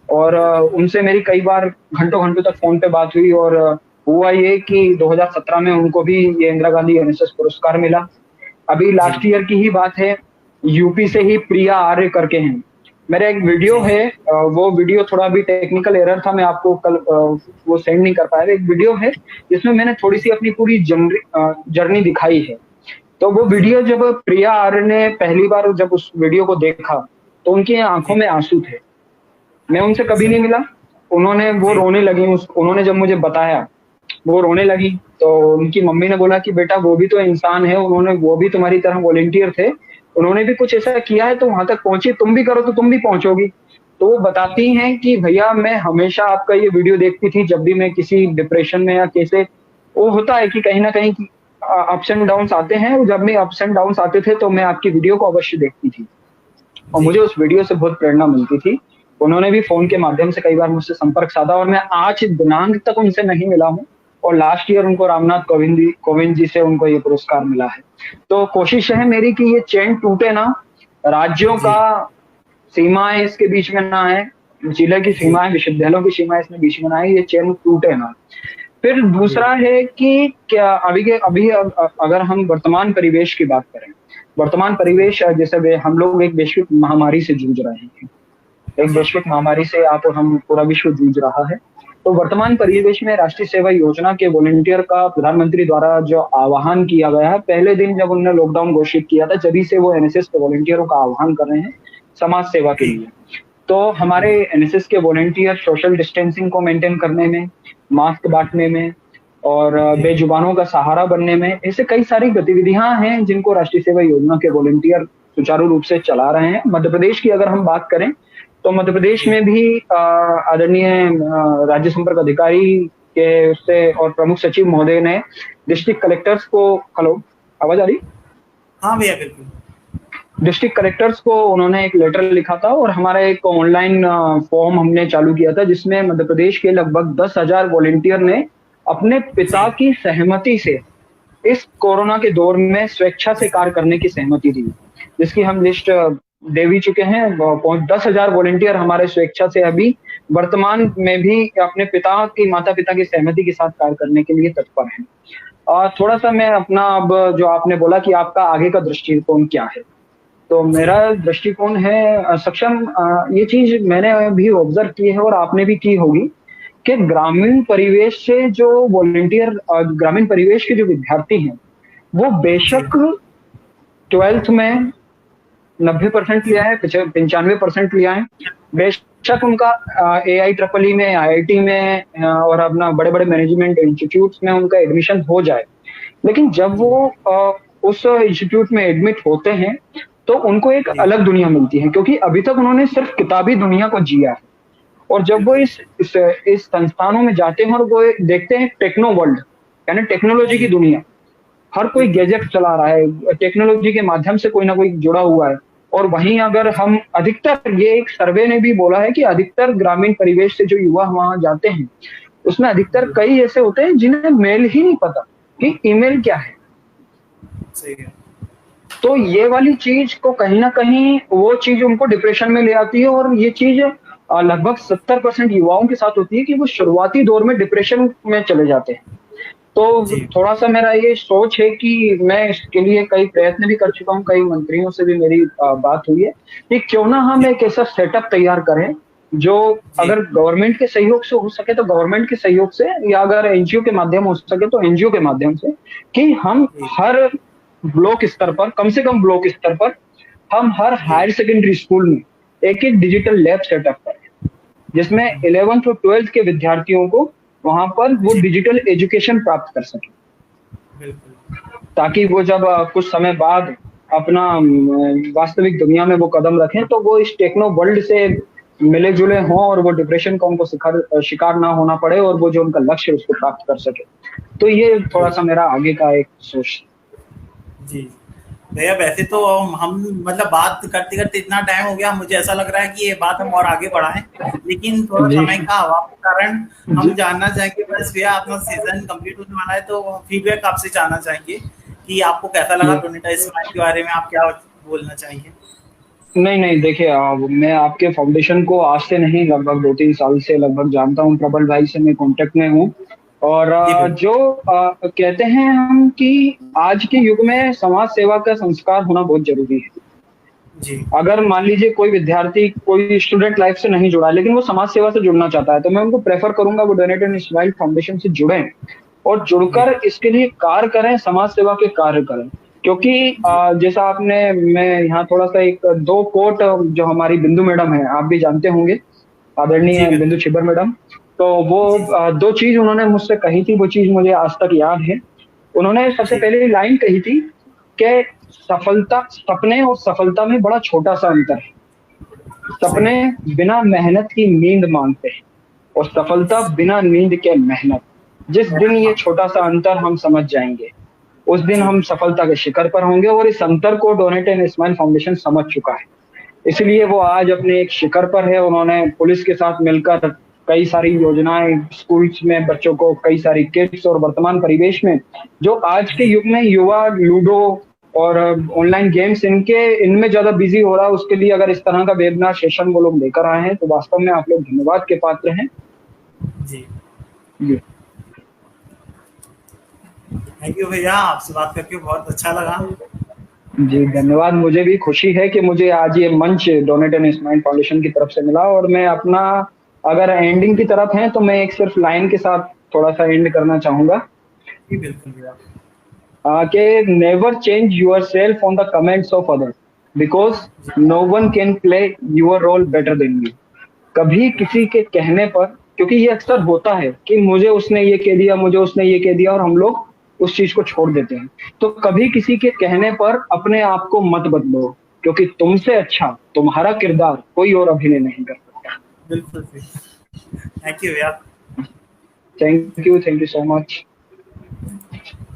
और बिल्कुल, उनसे मेरी कई बार घंटों-घंटों तक फ़ोन पे बात हुई, और हुआ ये कि 2017 में उनको भी ये इंदिरा गांधी एनएसएस पुरस्कार मिला। अभी जी, लास्ट ईयर की ही बात है, यूपी से ही प्रिया आर्य करके हैं। मेरा एक वीडियो जी, है, वो वीडियो थोड़ा भी टेक्निकल एरर था, मैं आपको कल वो सेंड नहीं कर पाया। एक वीडियो है जिसमें मैंने थोड़ी-सी अपनी पूरी जर्नी दिखाई है। तो वो जी, वीडियो जब प्रिया आर्य ने पहली बार जब उस वीडियो को देखा, तो उनकी आँखों जी, में आँसू थे। मैं उनसे कभी जी, नहीं मिला। वो जी, रोने लगी, उन्होंने जब मुझे बताया, वो रोने लगी। तो उनकी मम्मी ने बोला कि बेटा, वो भी तो इंसान है, वो भी तुम्हारी तरह वॉलंटियर थे। उन्होंने भी कुछ ऐसा किया है तो वहाँ तक पहुँची, तुम भी करो तो तुम भी पहुँचोगी। तो वो बताती हैं कि भैया, मैं हमेशा आपका ये वीडियो देखती थी, जब भी मैं किसी डिप्रेशन में या कैसे, वो होता है कि कहीं न कहीं अप्स एंड डाउन्स आते हैं, और जब भी अप्स एंड डाउन्स आते थे तो मैं आपकी वीडियो को अवश्य देखती थी। और जी, मुझे उस वीडियो से बहुत प्रेरणा मिलती थी। उन्होंने भी फ़ोन के माध्यम से कई बार मुझसे संपर्क साधा, और मैं आज दिनांक तक उनसे नहीं मिला हूँ, और लास्ट ईयर उनको रामनाथ कोविंद जी से उनको ये पुरस्कार मिला है। तो कोशिश है मेरी कि ये चेन टूटे ना, राज्यों जी, का सीमाएँ इसके बीच में ना आए, जिले की जी, सीमाएँ, विश्वविद्यालयों की सीमाएँ इसमें बीच में ना आए, ये चेन टूटे ना। फिर जी, दूसरा है कि क्या अगर हम वर्तमान परिवेश की बात करें, वर्तमान परिवेश जैसे हम लोग एक वैश्विक महामारी से जूझ रहे हैं। एक जी, वैश्विक महामारी से आप और हम, पूरा विश्व जूझ रहा है। तो वर्तमान परिवेश में राष्ट्रीय सेवा योजना के वॉलंटियर का प्रधानमंत्री द्वारा जो आह्वान किया गया है, पहले दिन जब उन्होंने लॉकडाउन घोषित किया था, तभी से वो एनएसएस के वॉलंटियरों का आह्वान कर रहे हैं समाज सेवा के जी, लिए। तो बिल्कुल, हमारे एनएसएस के वॉलंटियर सोशल डिस्टेंसिंग को मेंटेन करने में, मास्क बाँटने में, और जी, बेजुबानों का सहारा बनने में, ऐसे कई सारी गतिविधियाँ हैं जिनको राष्ट्रीय सेवा योजना के वॉलंटियर सुचारू रूप से चला रहे हैं। मध्य प्रदेश की अगर हम बात करें, तो मध्य प्रदेश जी, में भी आदरणीय राज्य संपर्क अधिकारी के उससे और प्रमुख सचिव महोदय ने डिस्ट्रिक्ट कलेक्टर्स को, हेलो आवाज आ रही? हाँ भैया बिल्कुल। डिस्ट्रिक्ट कलेक्टर्स को उन्होंने एक लेटर लिखा था और हमारा एक ऑनलाइन फॉर्म हमने चालू किया था, जिसमें मध्य प्रदेश के लगभग 10,000 वॉलेंटियर ने अपने पिता की सहमति से इस कोरोना के दौर में स्वेच्छा से कार्य करने की सहमति दी, जिसकी हम लिस्ट दे भी चुके हैं। 10,000 वॉलेंटियर हमारे स्वेच्छा से अभी वर्तमान में भी अपने पिता की, माता पिता की सहमति के साथ कार्य करने के लिए तत्पर हैं। थोड़ा सा मैं अपना, अब जो आपने बोला कि आपका आगे का दृष्टिकोण क्या है, तो मेरा दृष्टिकोण है सक्षम, ये चीज मैंने भी ऑब्जर्व की है और आपने भी की होगी कि ग्रामीण परिवेश से जो वॉलंटियर, ग्रामीण परिवेश के जो विद्यार्थी हैं, वो बेशक 12th में 90% लिया है, 95% लिया है, बेशक उनका AIEEE में, IIT में और अपना बड़े बड़े मैनेजमेंट इंस्टीट्यूट्स में उनका एडमिशन हो जाए, लेकिन जब वो उस इंस्टीट्यूट में एडमिट होते हैं तो उनको एक अलग दुनिया मिलती है, क्योंकि अभी तक उन्होंने सिर्फ किताबी दुनिया को जिया है। और जब वो इस संस्थानों में जाते हैं और वो देखते हैं टेक्नो वर्ल्ड, यानी टेक्नोलॉजी की दुनिया, हर कोई गैजेट चला रहा है, टेक्नोलॉजी के माध्यम से कोई ना कोई जुड़ा हुआ है। और वहीं अगर हम अधिकतर, ये एक सर्वे ने भी बोला है कि अधिकतर ग्रामीण परिवेश से जो युवा वहां जाते हैं, उसमें अधिकतर कई ऐसे होते हैं जिन्हें मेल ही नहीं पता कि ईमेल क्या है। सही है। तो ये वाली चीज को कहीं ना कहीं वो चीज उनको डिप्रेशन में ले आती है, और ये चीज लगभग 70% युवाओं के साथ होती है कि वो शुरुआती दौर में डिप्रेशन में चले जाते हैं। तो थोड़ा सा मेरा ये सोच है कि मैं इसके लिए कई प्रयत्न भी कर चुका हूँ, कई मंत्रियों से भी मेरी बात हुई है कि क्यों ना हम एक ऐसा सेटअप तैयार करें जो अगर गवर्नमेंट के सहयोग से हो सके तो गवर्नमेंट के सहयोग से, या अगर NGO के माध्यम हो सके तो NGO के माध्यम से, कि हम हर ब्लॉक स्तर पर, कम से कम ब्लॉक स्तर पर, हम हर हायर सेकेंडरी स्कूल में एक एक डिजिटल लैब सेटअप करें, जिसमें 11th और 12th के विद्यार्थियों को वहां पर वो डिजिटल एजुकेशन प्राप्त कर सके, ताकि वो जब कुछ समय बाद अपना वास्तविक दुनिया में वो कदम रखें तो वो इस टेक्नो वर्ल्ड से मिले जुले हों और वो डिप्रेशन का उनको शिकार ना होना पड़े, और वो जो उनका लक्ष्य है उसको प्राप्त कर सके। तो ये थोड़ा सा मेरा आगे का एक सोच। जी भैया, वैसे तो हम मतलब बात करते करते इतना टाइम हो गया, मुझे ऐसा लग रहा है कि ये बात हम और आगे बढ़ाएं, लेकिन थोड़ा समय का अभाव के कारण हम जानना चाहेंगे, बस भैया अपना सीजन कंप्लीट होने वाला है तो फीडबैक आपसे जानना चाहेंगे कि आपको कैसा लगा डोनेटा स्माइल के बारे में, आप क्या बोलना चाहेंगे? नहीं देखिए, मैं आपके फाउंडेशन को आज से नहीं, लगभग 2-3 साल से लगभग जानता हूँ। प्रबल भाई से मैं कांटेक्ट में हूँ, और जो कहते हैं हम कि आज के युग में समाज सेवा का संस्कार होना बहुत जरूरी है। जी। अगर मान लीजिए कोई विद्यार्थी, कोई स्टूडेंट लाइफ से नहीं जुड़ा लेकिन वो समाज सेवा से जुड़ना चाहता है, तो मैं उनको प्रेफर करूंगा वो डोनेटा स्माइल फाउंडेशन से जुड़ें और जुड़कर इसके लिए कार्य करें, समाज सेवा के कार्य करें। क्योंकि जैसा आपने, मैं यहाँ थोड़ा सा 1-2 कोट जो हमारी बिंदु मैडम है, आप भी जानते होंगे, आदरणीय बिंदु छिब्बर मैडम, तो वो 2 चीज उन्होंने मुझसे कही थी, वो चीज मुझे आज तक याद है। उन्होंने सबसे पहले लाइन कही थी कि सपने और सफलता में बड़ा छोटा सा अंतर है। सपने बिना मेहनत की नींद मांगते हैं और सफलता बिना नींद के मेहनत। जिस दिन ये छोटा सा अंतर हम समझ जाएंगे, उस दिन हम सफलता के शिखर पर होंगे, और इस अंतर को डोनेटा स्माइल फाउंडेशन समझ चुका है। इसलिए वो आज अपने एक शिखर पर है। उन्होंने पुलिस के साथ मिलकर कई सारी योजनाएं स्कूल्स में बच्चों को, कई सारी किट्स, और वर्तमान परिवेश में जो आज के युग में युवा लूडो और ऑनलाइन गेम्स इनमें ज्यादा बिजी हो रहा है, उसके लिए अगर इस तरह का वेबिनार सेशन वो लोग लेकर आए हैं तो वास्तव में आप लोग धन्यवाद के पात्र हैं। जी जी, थैंक यू भैया, आपसे बात करके बहुत अच्छा लगा। जी धन्यवाद। मुझे भी खुशी है कि मुझे आज ये मंच डोनेटा स्माइल फाउंडेशन की तरफ से मिला, और मैं अपना, अगर एंडिंग की तरफ है तो मैं एक सिर्फ लाइन के साथ थोड़ा सा एंड करना चाहूंगा कि never change yourself on the comments of others because no one can play your role better than you. कभी किसी के कहने पर, क्योंकि ये अक्सर होता है कि मुझे उसने ये कह दिया, मुझे उसने ये कह दिया, और हम लोग उस चीज को छोड़ देते हैं। तो कभी किसी के कहने पर अपने आप को मत बदलो, क्योंकि तुमसे अच्छा तुम्हारा किरदार कोई और अभिनय नहीं कर सकता। बिल्कुल, थैंक यू भैया। Thank you so much.